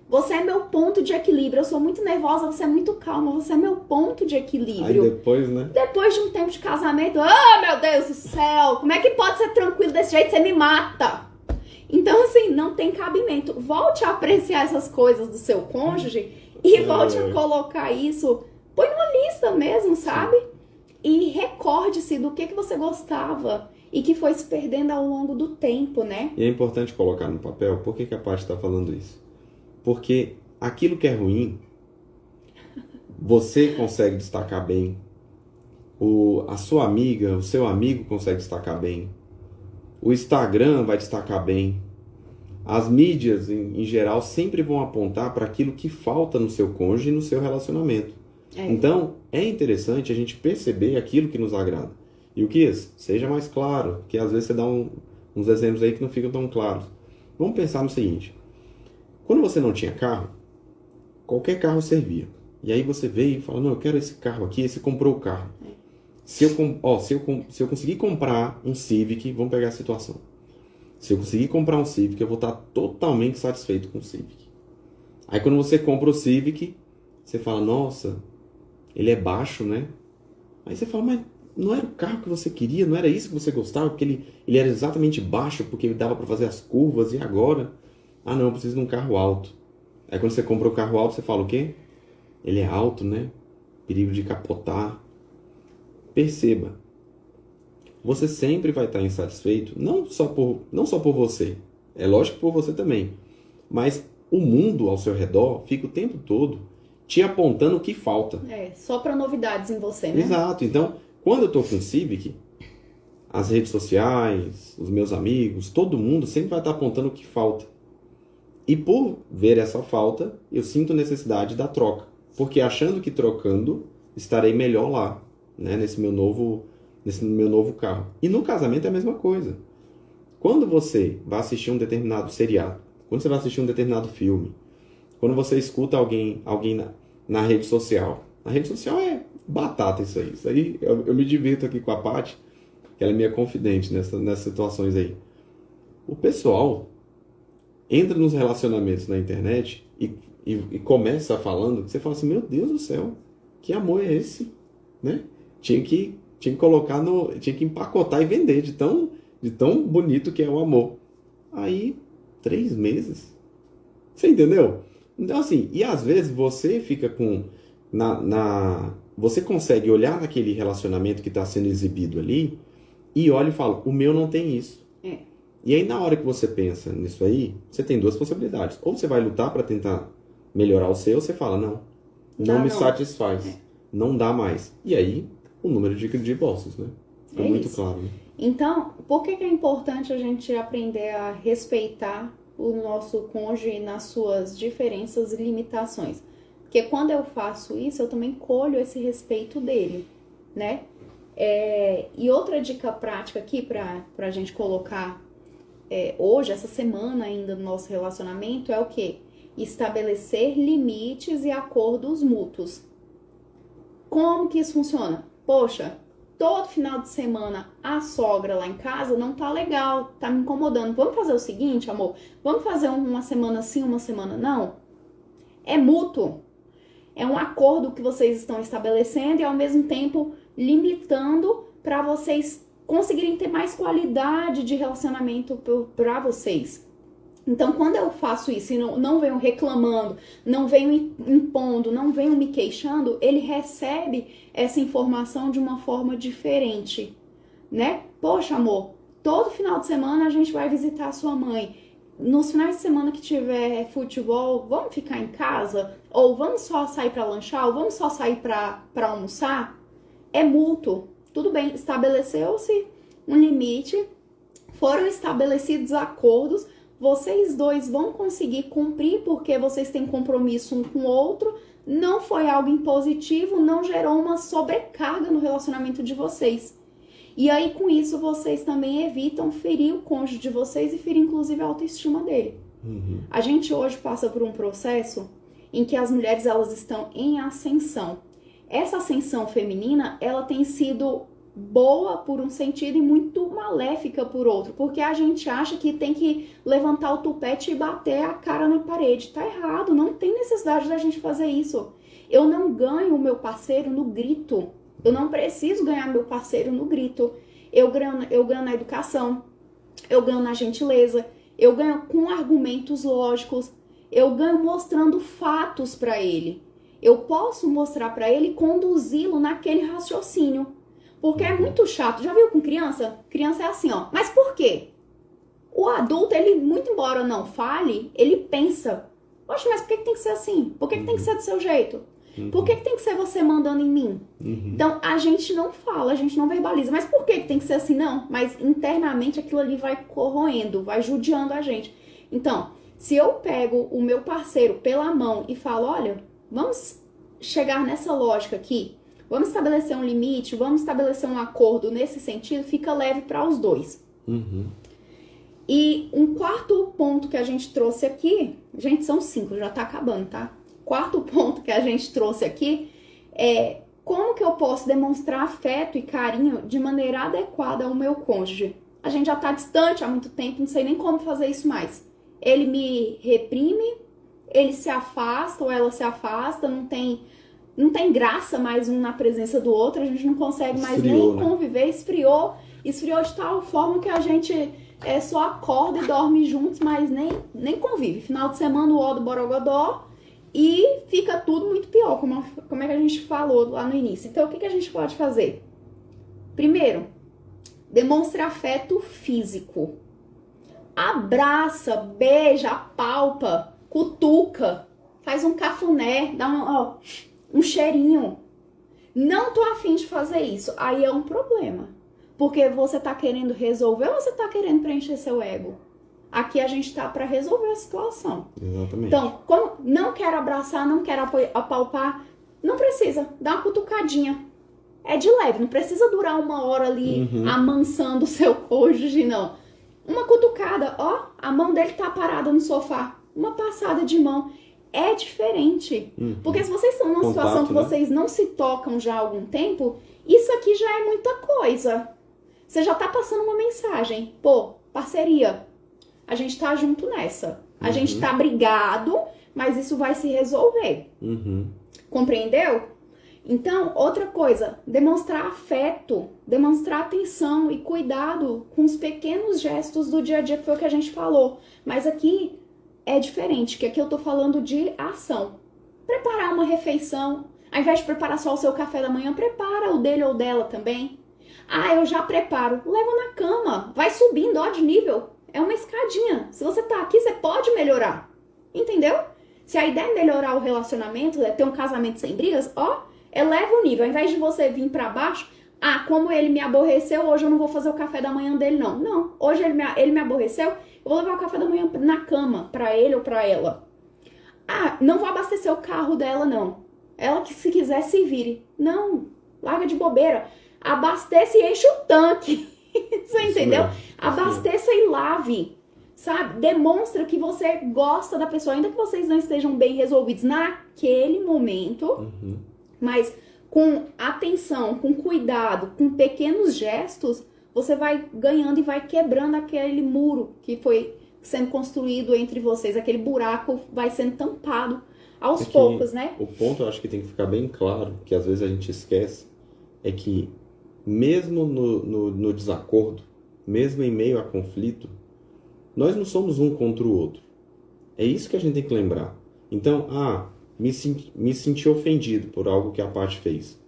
Speaker 1: Você é meu ponto de equilíbrio. Eu sou muito nervosa, você é muito calma. Você é meu ponto de equilíbrio.
Speaker 2: Aí depois, né?
Speaker 1: Depois de um tempo de casamento, meu Deus do céu, como é que pode ser tranquilo desse jeito? Você me mata. Então, assim, não tem cabimento. Volte a apreciar essas coisas do seu cônjuge e volte a colocar isso. Põe numa lista mesmo, sabe? E recorde-se do que você gostava e que foi se perdendo ao longo do tempo, né?
Speaker 2: E é importante colocar no papel. Por que a Paty está falando isso? Porque aquilo que é ruim, você consegue destacar bem. A sua amiga, o seu amigo consegue destacar bem. O Instagram vai destacar bem. As mídias, em geral, sempre vão apontar para aquilo que falta no seu cônjuge e no seu relacionamento. Então, é interessante a gente perceber aquilo que nos agrada. E o que é? Seja mais claro, porque às vezes você dá uns exemplos aí que não ficam tão claros. Vamos pensar no seguinte. Quando você não tinha carro, qualquer carro servia. E aí você veio e falou, não, eu quero esse carro aqui, e você comprou o carro. Se eu conseguir comprar um Civic, vamos pegar a situação. Se eu conseguir comprar um Civic, eu vou estar totalmente satisfeito com o Civic. Aí quando você compra o Civic, você fala, nossa, ele é baixo, né? Aí você fala, mas não era o carro que você queria, não era isso que você gostava, porque ele era exatamente baixo, porque dava para fazer as curvas, e agora? Ah não, eu preciso de um carro alto. Aí quando você compra o carro alto, você fala o quê? Ele é alto, né? Perigo de capotar. Perceba, você sempre vai estar insatisfeito, não só por você, é lógico que por você também, mas o mundo ao seu redor fica o tempo todo te apontando o que falta.
Speaker 1: Só para novidades em você, né?
Speaker 2: Exato, então, quando eu estou com o Civic, as redes sociais, os meus amigos, todo mundo sempre vai estar apontando o que falta. E por ver essa falta, eu sinto necessidade da troca, porque achando que trocando, estarei melhor lá. Né, nesse meu novo carro. E no casamento é a mesma coisa. Quando você vai assistir um determinado seriado, quando você vai assistir um determinado filme, quando você escuta alguém na rede social, na rede social é batata isso aí. Isso aí eu me divirto aqui com a Paty, que ela é minha confidente nessas situações aí. O pessoal entra nos relacionamentos na internet e começa falando, você fala assim, meu Deus do céu, que amor é esse? Né? Tinha que colocar tinha que empacotar e vender de tão bonito que é o amor. Aí, 3 meses. Você entendeu? Então, assim, e às vezes você fica você consegue olhar naquele relacionamento que está sendo exibido ali e olha e fala, o meu não tem isso. E aí, na hora que você pensa nisso aí, você tem 2 possibilidades. Ou você vai lutar para tentar melhorar o seu, ou você fala, não me satisfaz. Não dá mais. E aí, o número de divórcios, né? Fica muito claro. Né?
Speaker 1: Então, por que é importante a gente aprender a respeitar o nosso cônjuge nas suas diferenças e limitações? Porque quando eu faço isso, eu também colho esse respeito dele, né? E outra dica prática aqui pra gente colocar hoje, essa semana ainda no nosso relacionamento, é o quê? Estabelecer limites e acordos mútuos. Como que isso funciona? Poxa, todo final de semana a sogra lá em casa não tá legal, tá me incomodando. Vamos fazer o seguinte, amor? Vamos fazer uma semana sim, uma semana não? É mútuo. É um acordo que vocês estão estabelecendo e ao mesmo tempo limitando para vocês conseguirem ter mais qualidade de relacionamento para vocês. Então, quando eu faço isso e não venho reclamando, não venho impondo, não venho me queixando, ele recebe essa informação de uma forma diferente, né? Poxa, amor, todo final de semana a gente vai visitar a sua mãe. Nos finais de semana que tiver futebol, vamos ficar em casa? Ou vamos só sair para lanchar? Ou vamos só sair para almoçar? É mútuo. Tudo bem, estabeleceu-se um limite, foram estabelecidos acordos, vocês dois vão conseguir cumprir porque vocês têm compromisso um com o outro, não foi algo impositivo, não gerou uma sobrecarga no relacionamento de vocês. E aí, com isso, vocês também evitam ferir o cônjuge de vocês e ferir, inclusive, a autoestima dele.
Speaker 2: Uhum.
Speaker 1: A gente hoje passa por um processo em que as mulheres elas estão em ascensão. Essa ascensão feminina, ela tem sido boa por um sentido e muito maléfica por outro, porque a gente acha que tem que levantar o tupete e bater a cara na parede. Tá errado, não tem necessidade da gente fazer isso. Eu não ganho o meu parceiro no grito. Eu não preciso ganhar meu parceiro no grito. Eu ganho na educação, eu ganho na gentileza, eu ganho com argumentos lógicos, eu ganho mostrando fatos para ele. Eu posso mostrar para ele e conduzi-lo naquele raciocínio. Porque é muito chato. Já viu com criança? Criança é assim, ó. Mas por quê? O adulto, ele, muito embora não fale, ele pensa. Poxa, mas por que tem que ser assim? Por que tem que ser do seu jeito? Por que tem que ser você mandando em mim? Então, a gente não fala, a gente não verbaliza. Mas por que tem que ser assim? Não. Mas internamente aquilo ali vai corroendo, vai judiando a gente. Então, se eu pego o meu parceiro pela mão e falo, olha, vamos chegar nessa lógica aqui, vamos estabelecer um limite, vamos estabelecer um acordo nesse sentido, fica leve para os dois. E um quarto ponto que a gente trouxe aqui, gente, são 5, já tá acabando, tá? Quarto ponto que a gente trouxe aqui é como que eu posso demonstrar afeto e carinho de maneira adequada ao meu cônjuge? A gente já tá distante há muito tempo, não sei nem como fazer isso mais. Ele me reprime, ele se afasta ou ela se afasta, não tem graça mais um na presença do outro, a gente não consegue mais
Speaker 2: Esfriou,
Speaker 1: nem
Speaker 2: né?
Speaker 1: conviver, esfriou de tal forma que a gente só acorda e dorme juntos, mas nem convive. Final de semana o ó do borogodó e fica tudo muito pior, como é que a gente falou lá no início. Então, o que a gente pode fazer? Primeiro, demonstre afeto físico. Abraça, beija, apalpa, cutuca, faz um cafuné, dá um cheirinho. Não tô afim de fazer isso. Aí é um problema. Porque você tá querendo resolver ou você tá querendo preencher seu ego? Aqui a gente tá pra resolver a situação.
Speaker 2: Exatamente.
Speaker 1: Então, como não quero abraçar, não quero apalpar, não precisa. Dá uma cutucadinha. É de leve, não precisa durar 1 hora ali amansando o seu cônjuge, não. Uma cutucada, ó, a mão dele tá parada no sofá. Uma passada de mão. É diferente. Porque se vocês estão numa situação que vocês não se tocam já há algum tempo, isso aqui já é muita coisa. Você já tá passando uma mensagem. Pô, parceria, a gente tá junto nessa. A gente tá brigado, mas isso vai se resolver. Compreendeu? Então, outra coisa, demonstrar afeto, demonstrar atenção e cuidado com os pequenos gestos do dia a dia, que foi o que a gente falou. Mas aqui é diferente, que aqui eu tô falando de ação. Preparar uma refeição, ao invés de preparar só o seu café da manhã, prepara o dele ou dela também. Ah, eu já preparo. Leva na cama, vai subindo, ó, de nível. É uma escadinha. Se você tá aqui, você pode melhorar. Entendeu? Se a ideia é melhorar o relacionamento, é ter um casamento sem brigas, ó, eleva o nível. Ao invés de você vir pra baixo, ah, como ele me aborreceu, hoje eu não vou fazer o café da manhã dele, não. Não, hoje ele me aborreceu, eu vou levar o café da manhã na cama, pra ele ou pra ela. Ah, não vou abastecer o carro dela, não. Ela que se quiser se vire. Não, larga de bobeira. Abasteça e enche o tanque. Você entendeu? Abasteça e lave. Sabe? Demonstra que você gosta da pessoa, ainda que vocês não estejam bem resolvidos naquele momento, mas com atenção, com cuidado, com pequenos gestos, você vai ganhando e vai quebrando aquele muro que foi sendo construído entre vocês, aquele buraco vai sendo tampado aos poucos, né?
Speaker 2: O ponto, eu acho que tem que ficar bem claro, que às vezes a gente esquece, é que mesmo no desacordo, mesmo em meio a conflito, nós não somos um contra o outro. É isso que a gente tem que lembrar. Então, me senti ofendido por algo que a parte fez.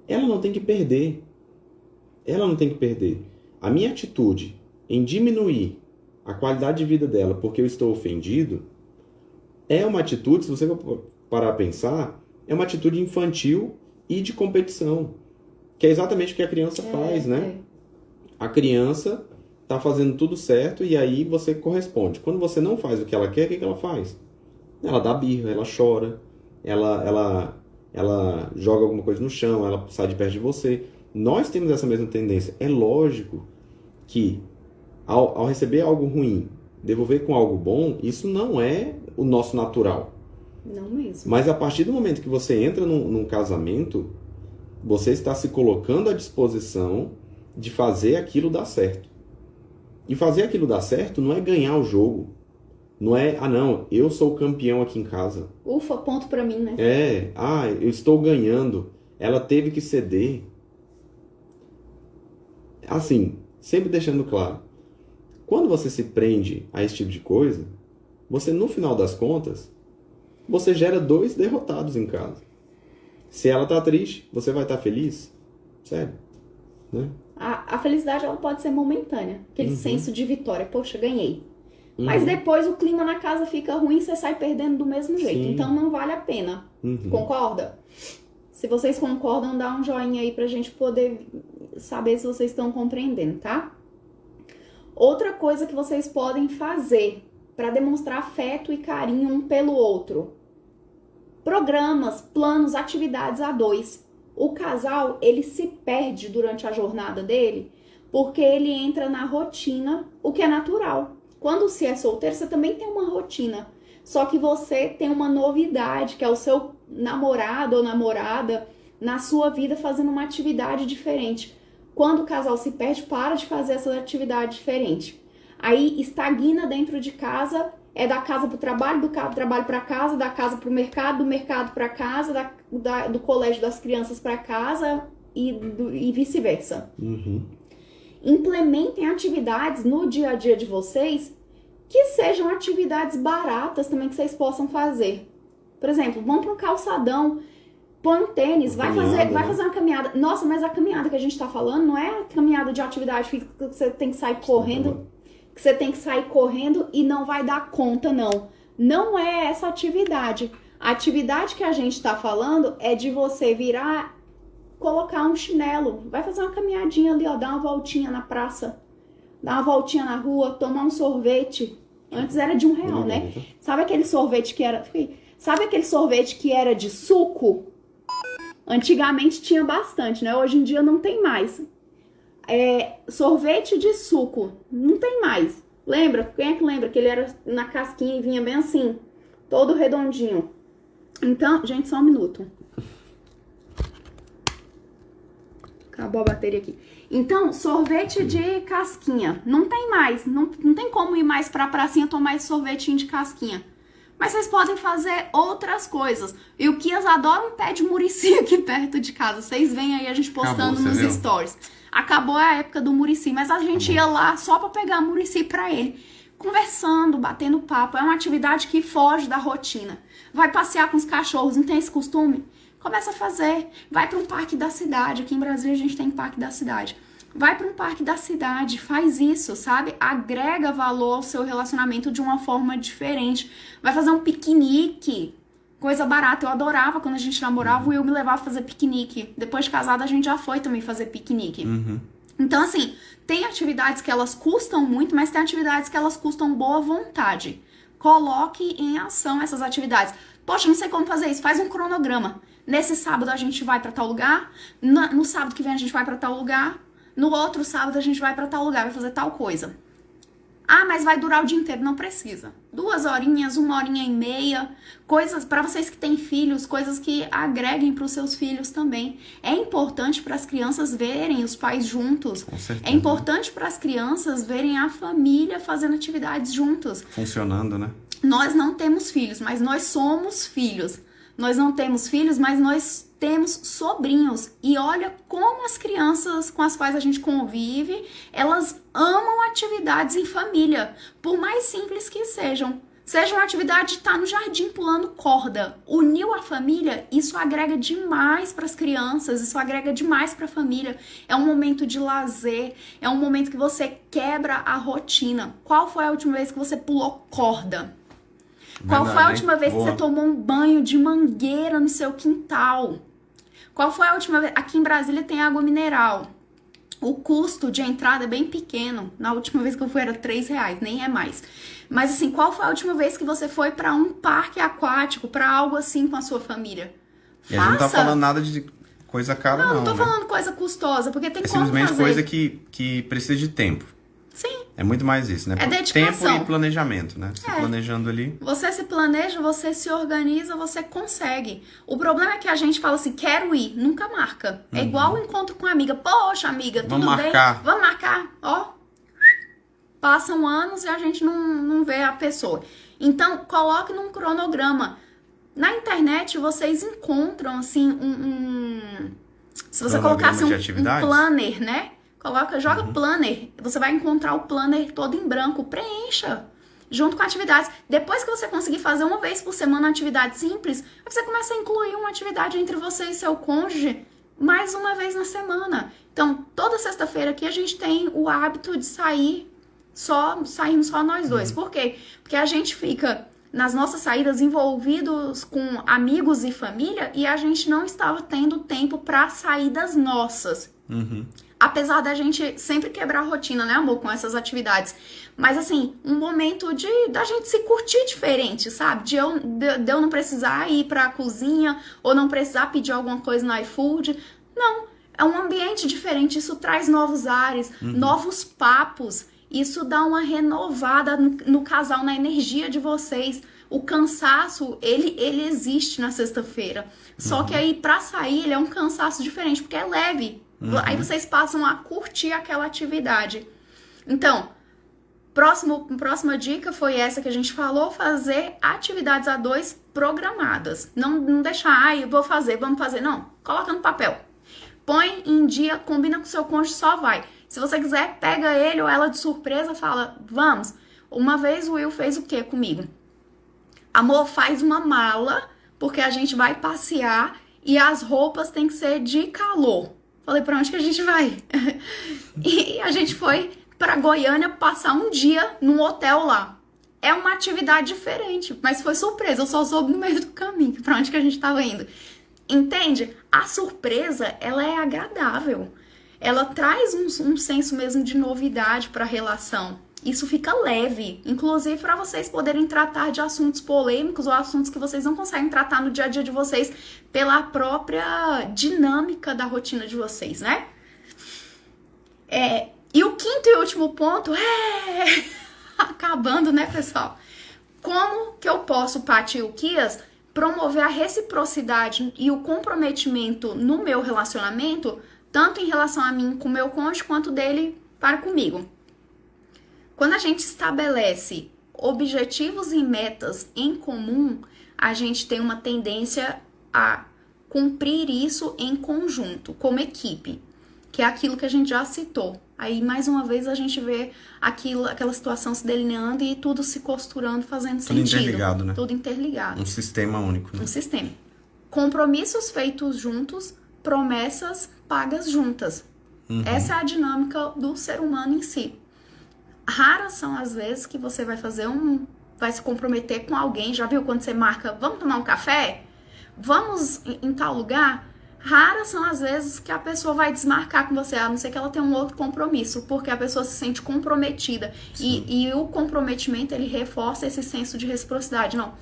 Speaker 2: Ela não tem que perder. Ela não tem que perder. A minha atitude em diminuir a qualidade de vida dela porque eu estou ofendido é uma atitude, se você for parar a pensar, é uma atitude infantil e de competição. Que é exatamente o que a criança faz, né? A criança tá fazendo tudo certo e aí você corresponde. Quando você não faz o que ela quer, o que ela faz? Ela dá birra, ela chora, ela joga alguma coisa no chão, ela sai de perto de você. Nós temos essa mesma tendência. É lógico que ao receber algo ruim, devolver com algo bom, isso não é o nosso natural.
Speaker 1: Não mesmo.
Speaker 2: Mas a partir do momento que você entra num casamento, você está se colocando à disposição de fazer aquilo dar certo. E fazer aquilo dar certo não é ganhar o jogo. Não é, não, eu sou o campeão aqui em casa.
Speaker 1: Ufa, ponto pra mim, né?
Speaker 2: Eu estou ganhando. Ela teve que ceder. Assim, sempre deixando claro. Quando você se prende a esse tipo de coisa, você, no final das contas, você gera 2 derrotados em casa. Se ela tá triste, você vai estar feliz? Sério, né?
Speaker 1: A felicidade, ela pode ser momentânea. Aquele senso de vitória. Poxa, ganhei. Mas depois o clima na casa fica ruim e você sai perdendo do mesmo jeito.
Speaker 2: Sim.
Speaker 1: Então não vale a pena. Concorda? Se vocês concordam, dá um joinha aí pra gente poder saber se vocês estão compreendendo, tá? Outra coisa que vocês podem fazer para demonstrar afeto e carinho um pelo outro. Programas, planos, atividades a 2. O casal, ele se perde durante a jornada dele porque ele entra na rotina, o que é natural. Quando você é solteiro, você também tem uma rotina. Só que você tem uma novidade, que é o seu namorado ou namorada na sua vida fazendo uma atividade diferente. Quando o casal se perde, para de fazer essa atividade diferente. Aí estagna dentro de casa, é da casa para o trabalho, do trabalho para casa, da casa para o mercado, do mercado para casa, do colégio das crianças para casa e vice-versa. Implementem atividades no dia a dia de vocês que sejam atividades baratas também que vocês possam fazer. Por exemplo, vão para um calçadão, põe um tênis, vai fazer uma caminhada. Nossa, mas a caminhada que a gente tá falando não é a caminhada de atividade física que você tem que sair correndo, e não vai dar conta, não. Não é essa atividade. A atividade que a gente tá falando é de você virar, colocar um chinelo, vai fazer uma caminhadinha ali, ó, dar uma voltinha na praça, dar uma voltinha na rua, tomar um sorvete. Antes era de R$1, né? Sabe aquele sorvete que era de suco? Antigamente tinha bastante, né? Hoje em dia não tem mais. Sorvete de suco, não tem mais. Lembra? Quem é que lembra que ele era na casquinha e vinha bem assim, todo redondinho? Então, gente, só um minuto. Acabou a bateria aqui. Então, sorvete de casquinha, não tem mais. Não tem como ir mais pra pracinha tomar esse sorvetinho de casquinha. Mas vocês podem fazer outras coisas. E o Kias adora um pé de murici aqui perto de casa. Vocês veem aí a gente postando nos stories. Acabou a época do murici, mas a gente ia lá só pra pegar murici pra ele. Conversando, batendo papo. É uma atividade que foge da rotina. Vai passear com os cachorros, não tem esse costume? Começa a fazer. Vai pra um parque da cidade. Aqui em Brasília a gente tem parque da cidade. Vai para um parque da cidade, faz isso, sabe? Agrega valor ao seu relacionamento de uma forma diferente. Vai fazer um piquenique, coisa barata. Eu adorava quando a gente namorava, o Will me levava a fazer piquenique. Depois de casada a gente já foi também fazer piquenique. Então assim, tem atividades que elas custam muito, mas tem atividades que elas custam boa vontade. Coloque em ação essas atividades. Poxa, não sei como fazer isso, faz um cronograma. Nesse sábado a gente vai para tal lugar, no sábado que vem a gente vai para tal lugar, no outro sábado a gente vai para tal lugar, vai fazer tal coisa. Ah, mas vai durar o dia inteiro. Não precisa. 2 horinhas, 1h30, coisas para vocês que têm filhos, coisas que agreguem para os seus filhos também. É importante para as crianças verem os pais juntos.
Speaker 2: Com certeza.
Speaker 1: É importante para as crianças verem a família fazendo atividades juntos.
Speaker 2: Funcionando, né?
Speaker 1: Nós não temos filhos, mas nós somos filhos. Nós não temos filhos, mas nós temos sobrinhos. E olha como as crianças com as quais a gente convive, elas amam atividades em família. Por mais simples que sejam. Seja uma atividade de estar no jardim pulando corda. Uniu a família, isso agrega demais para as crianças, isso agrega demais para a família. É um momento de lazer, é um momento que você quebra a rotina. Qual foi a última vez que você pulou corda? Qual foi a última vez que você tomou um banho de mangueira no seu quintal? Qual foi a última vez? Aqui em Brasília tem água mineral. O custo de entrada é bem pequeno. Na última vez que eu fui era R$3, nem é mais. Mas assim, qual foi a última vez que você foi para um parque aquático, para algo assim com a sua família?
Speaker 2: E a gente não tá falando nada de coisa cara, não.
Speaker 1: Não tô falando coisa custosa, porque tem como fazer.
Speaker 2: Simplesmente coisa que precisa de tempo.
Speaker 1: Sim.
Speaker 2: É muito mais isso, né?
Speaker 1: É dedicação.
Speaker 2: Tempo e planejamento, né? Se planejando ali.
Speaker 1: Você se planeja, você se organiza, você consegue. O problema é que a gente fala assim, quero ir, nunca marca. É igual o encontro com a amiga. Poxa, amiga, tudo bem? Vamos marcar. Ó, passam anos e a gente não vê a pessoa. Então, coloque num cronograma. Na internet, vocês encontram, assim, se você colocasse um planner, né? Joga planner, você vai encontrar o planner todo em branco, preencha, junto com atividades. Depois que você conseguir fazer uma vez por semana uma atividade simples, você começa a incluir uma atividade entre você e seu cônjuge mais uma vez na semana. Então, toda sexta-feira aqui a gente tem o hábito de sairmos só nós dois. Por quê? Porque a gente fica nas nossas saídas envolvidos com amigos e família e a gente não estava tendo tempo para saídas nossas. Apesar da gente sempre quebrar a rotina, né, amor, com essas atividades. Mas, assim, um momento da gente se curtir diferente, sabe? De eu não precisar ir pra cozinha ou não precisar pedir alguma coisa no iFood. Não, é um ambiente diferente. Isso traz novos ares, novos papos. Isso dá uma renovada no casal, na energia de vocês. O cansaço, ele existe na sexta-feira. Só que aí, pra sair, ele é um cansaço diferente, porque é leve. Aí vocês passam a curtir aquela atividade. Então, próxima dica foi essa que a gente falou, fazer atividades a dois programadas. Não deixar, eu vou fazer, vamos fazer. Não, coloca no papel. Põe em dia, combina com o seu cônjuge, só vai. Se você quiser, pega ele ou ela de surpresa, fala, vamos. Uma vez o Will fez o quê comigo? Amor, faz uma mala, porque a gente vai passear e as roupas tem que ser de calor. Falei, pra onde que a gente vai? E a gente foi pra Goiânia passar um dia num hotel lá. É uma atividade diferente, mas foi surpresa. Eu só soube no meio do caminho pra onde que a gente tava indo. Entende? A surpresa, ela é agradável. Ela traz um senso mesmo de novidade pra relação. Isso fica leve, inclusive para vocês poderem tratar de assuntos polêmicos ou assuntos que vocês não conseguem tratar no dia a dia de vocês pela própria dinâmica da rotina de vocês, né? E o quinto e último ponto é... Acabando, né, pessoal? Como que eu posso, Paty e o Kias, promover a reciprocidade e o comprometimento no meu relacionamento, tanto em relação a mim com o meu cônjuge, quanto dele para comigo? Quando a gente estabelece objetivos e metas em comum, a gente tem uma tendência a cumprir isso em conjunto, como equipe, que é aquilo que a gente já citou. Aí, mais uma vez, a gente vê aquela situação se delineando e tudo se costurando, fazendo sentido.
Speaker 2: Tudo interligado, né?
Speaker 1: Tudo interligado.
Speaker 2: Um sistema único, né?
Speaker 1: Um sistema. Compromissos feitos juntos, promessas pagas juntas. Essa é a dinâmica do ser humano em si. Raras são as vezes que você vai vai se comprometer com alguém. Já viu quando você marca, vamos tomar um café? Vamos em tal lugar? Raras são as vezes que a pessoa vai desmarcar com você, a não ser que ela tenha um outro compromisso, porque a pessoa se sente comprometida. E o comprometimento, ele reforça esse senso de reciprocidade. Não,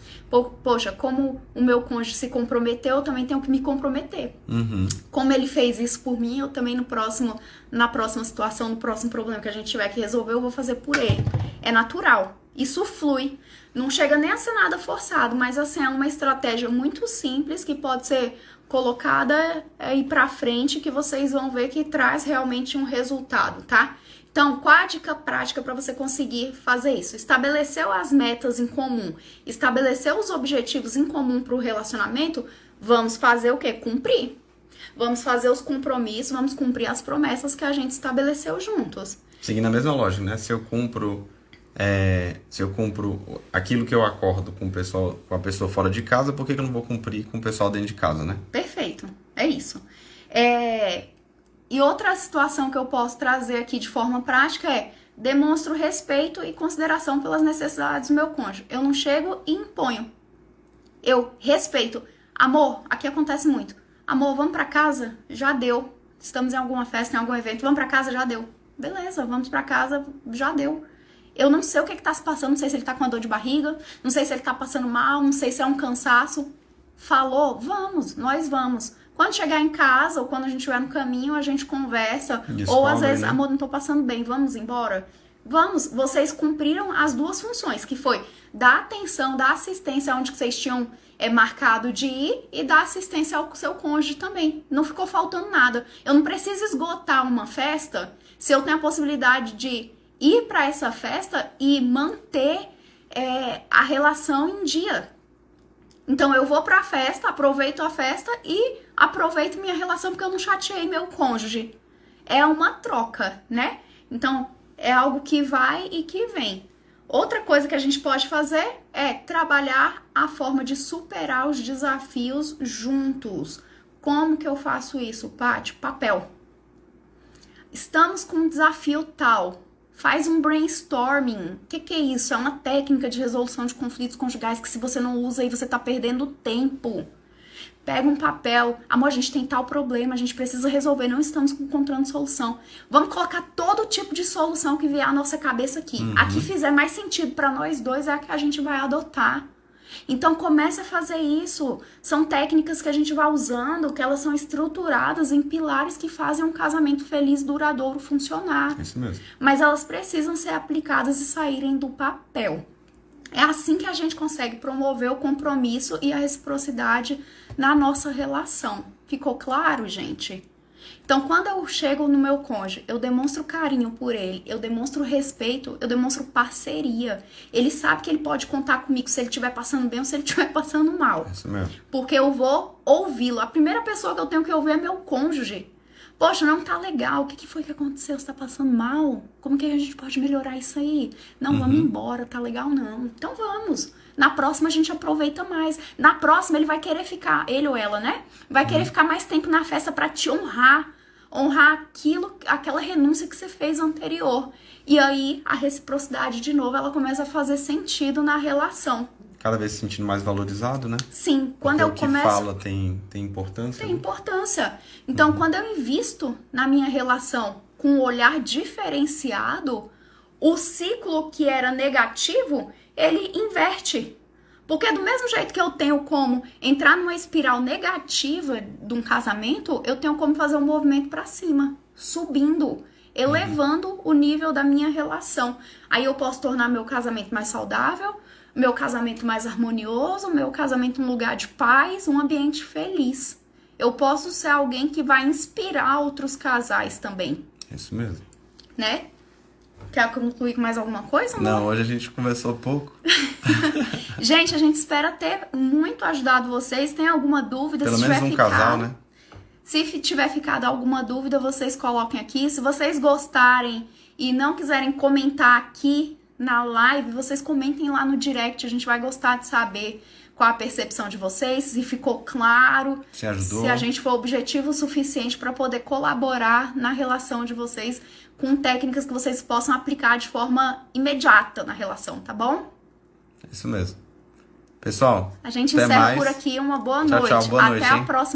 Speaker 1: poxa, como o meu cônjuge se comprometeu, eu também tenho que me comprometer. Como ele fez isso por mim, eu também na próxima situação, no próximo problema que a gente tiver que resolver, eu vou fazer por ele. É natural. Isso flui. Não chega nem a ser nada forçado, mas assim, é uma estratégia muito simples que pode ser colocada aí pra frente, que vocês vão ver que traz realmente um resultado, tá? Então, qual a dica prática para você conseguir fazer isso? Estabeleceu as metas em comum, estabeleceu os objetivos em comum para o relacionamento, vamos fazer o quê? Cumprir. Vamos fazer os compromissos, vamos cumprir as promessas que a gente estabeleceu juntos.
Speaker 2: Seguindo a mesma lógica, né? Se eu cumpro aquilo que eu acordo com a pessoa fora de casa, por que eu não vou cumprir com o pessoal dentro de casa, né?
Speaker 1: Perfeito, é isso. E outra situação que eu posso trazer aqui de forma prática é: demonstro respeito e consideração pelas necessidades do meu cônjuge. Eu não chego e imponho. Eu respeito. Amor, aqui acontece muito. Amor, vamos pra casa? Já deu. Estamos em alguma festa, em algum evento, vamos pra casa? Já deu. Beleza, vamos pra casa, já deu. Eu não sei o que tá se passando, não sei se ele tá com uma dor de barriga, não sei se ele tá passando mal, não sei se é um cansaço. Falou, vamos, nós vamos. Quando chegar em casa ou quando a gente estiver no caminho, a gente conversa.
Speaker 2: Descobre,
Speaker 1: ou às vezes,
Speaker 2: né?
Speaker 1: Amor, não tô passando bem, vamos embora? Vamos, vocês cumpriram as duas funções, que foi dar atenção, dar assistência onde vocês tinham marcado de ir e dar assistência ao seu cônjuge também. Não ficou faltando nada. Eu não preciso esgotar uma festa se eu tenho a possibilidade de ir para essa festa e manter a relação em dia. Então eu vou para a festa, aproveito a festa e aproveito minha relação porque eu não chateei meu cônjuge. É uma troca, né? Então é algo que vai e que vem. Outra coisa que a gente pode fazer é trabalhar a forma de superar os desafios juntos. Como que eu faço isso, Paty? Papel. Estamos com um desafio tal. Faz um brainstorming. O que é isso? É uma técnica de resolução de conflitos conjugais que, se você não usa, aí você tá perdendo tempo. Pega um papel. Amor, a gente tem tal problema, a gente precisa resolver, não estamos encontrando solução. Vamos colocar todo tipo de solução que vier à nossa cabeça aqui. A que fizer mais sentido para nós dois é a que a gente vai adotar. Então comece a fazer isso. São técnicas que a gente vai usando, que elas são estruturadas em pilares que fazem um casamento feliz, duradouro, funcionar.
Speaker 2: Isso mesmo.
Speaker 1: Mas elas precisam ser aplicadas e saírem do papel. É assim que a gente consegue promover o compromisso e a reciprocidade na nossa relação. Ficou claro, gente? Então, quando eu chego no meu cônjuge, eu demonstro carinho por ele, eu demonstro respeito, eu demonstro parceria. Ele sabe que ele pode contar comigo se ele estiver passando bem ou se ele estiver passando mal.
Speaker 2: Isso mesmo.
Speaker 1: Porque eu vou ouvi-lo. A primeira pessoa que eu tenho que ouvir é meu cônjuge. Poxa, não tá legal. O que foi que aconteceu? Você tá passando mal? Como que a gente pode melhorar isso aí? Não, vamos embora, tá legal não. Então vamos. Na próxima a gente aproveita mais. Na próxima ele vai querer ficar, ele ou ela, né? Vai querer ficar mais tempo na festa pra te honrar. Honrar aquela renúncia que você fez anterior. E aí a reciprocidade, de novo, ela começa a fazer sentido na relação.
Speaker 2: Cada vez se sentindo mais valorizado, né?
Speaker 1: Sim, quando eu começo...
Speaker 2: o que fala tem importância.
Speaker 1: Tem importância. Então, quando eu invisto na minha relação com um olhar diferenciado, o ciclo que era negativo, ele inverte. Porque do mesmo jeito que eu tenho como entrar numa espiral negativa de um casamento, eu tenho como fazer um movimento para cima, subindo, elevando o nível da minha relação. Aí eu posso tornar meu casamento mais saudável, meu casamento mais harmonioso, meu casamento um lugar de paz, um ambiente feliz. Eu posso ser alguém que vai inspirar outros casais também.
Speaker 2: Isso mesmo.
Speaker 1: Né? Quer concluir com mais alguma coisa, amor?
Speaker 2: Não, hoje a gente conversou pouco.
Speaker 1: Gente, a gente espera ter muito ajudado vocês. Tem alguma dúvida?
Speaker 2: Pelo
Speaker 1: se
Speaker 2: menos
Speaker 1: tiver
Speaker 2: um
Speaker 1: ficado,
Speaker 2: casal, né?
Speaker 1: Se tiver ficado alguma dúvida, vocês coloquem aqui. Se vocês gostarem e não quiserem comentar aqui na live, vocês comentem lá no direct. A gente vai gostar de saber qual a percepção de vocês, se ficou claro,
Speaker 2: Se ajudou.
Speaker 1: se a gente foi objetivo o suficiente para poder colaborar na relação de vocês com técnicas que vocês possam aplicar de forma imediata na relação, tá bom?
Speaker 2: Isso mesmo. Pessoal,
Speaker 1: A gente
Speaker 2: até
Speaker 1: encerra
Speaker 2: mais.
Speaker 1: por aqui. Uma boa
Speaker 2: Tchau,
Speaker 1: noite.
Speaker 2: tchau. Boa
Speaker 1: Até
Speaker 2: noite,
Speaker 1: a
Speaker 2: hein?
Speaker 1: próxima.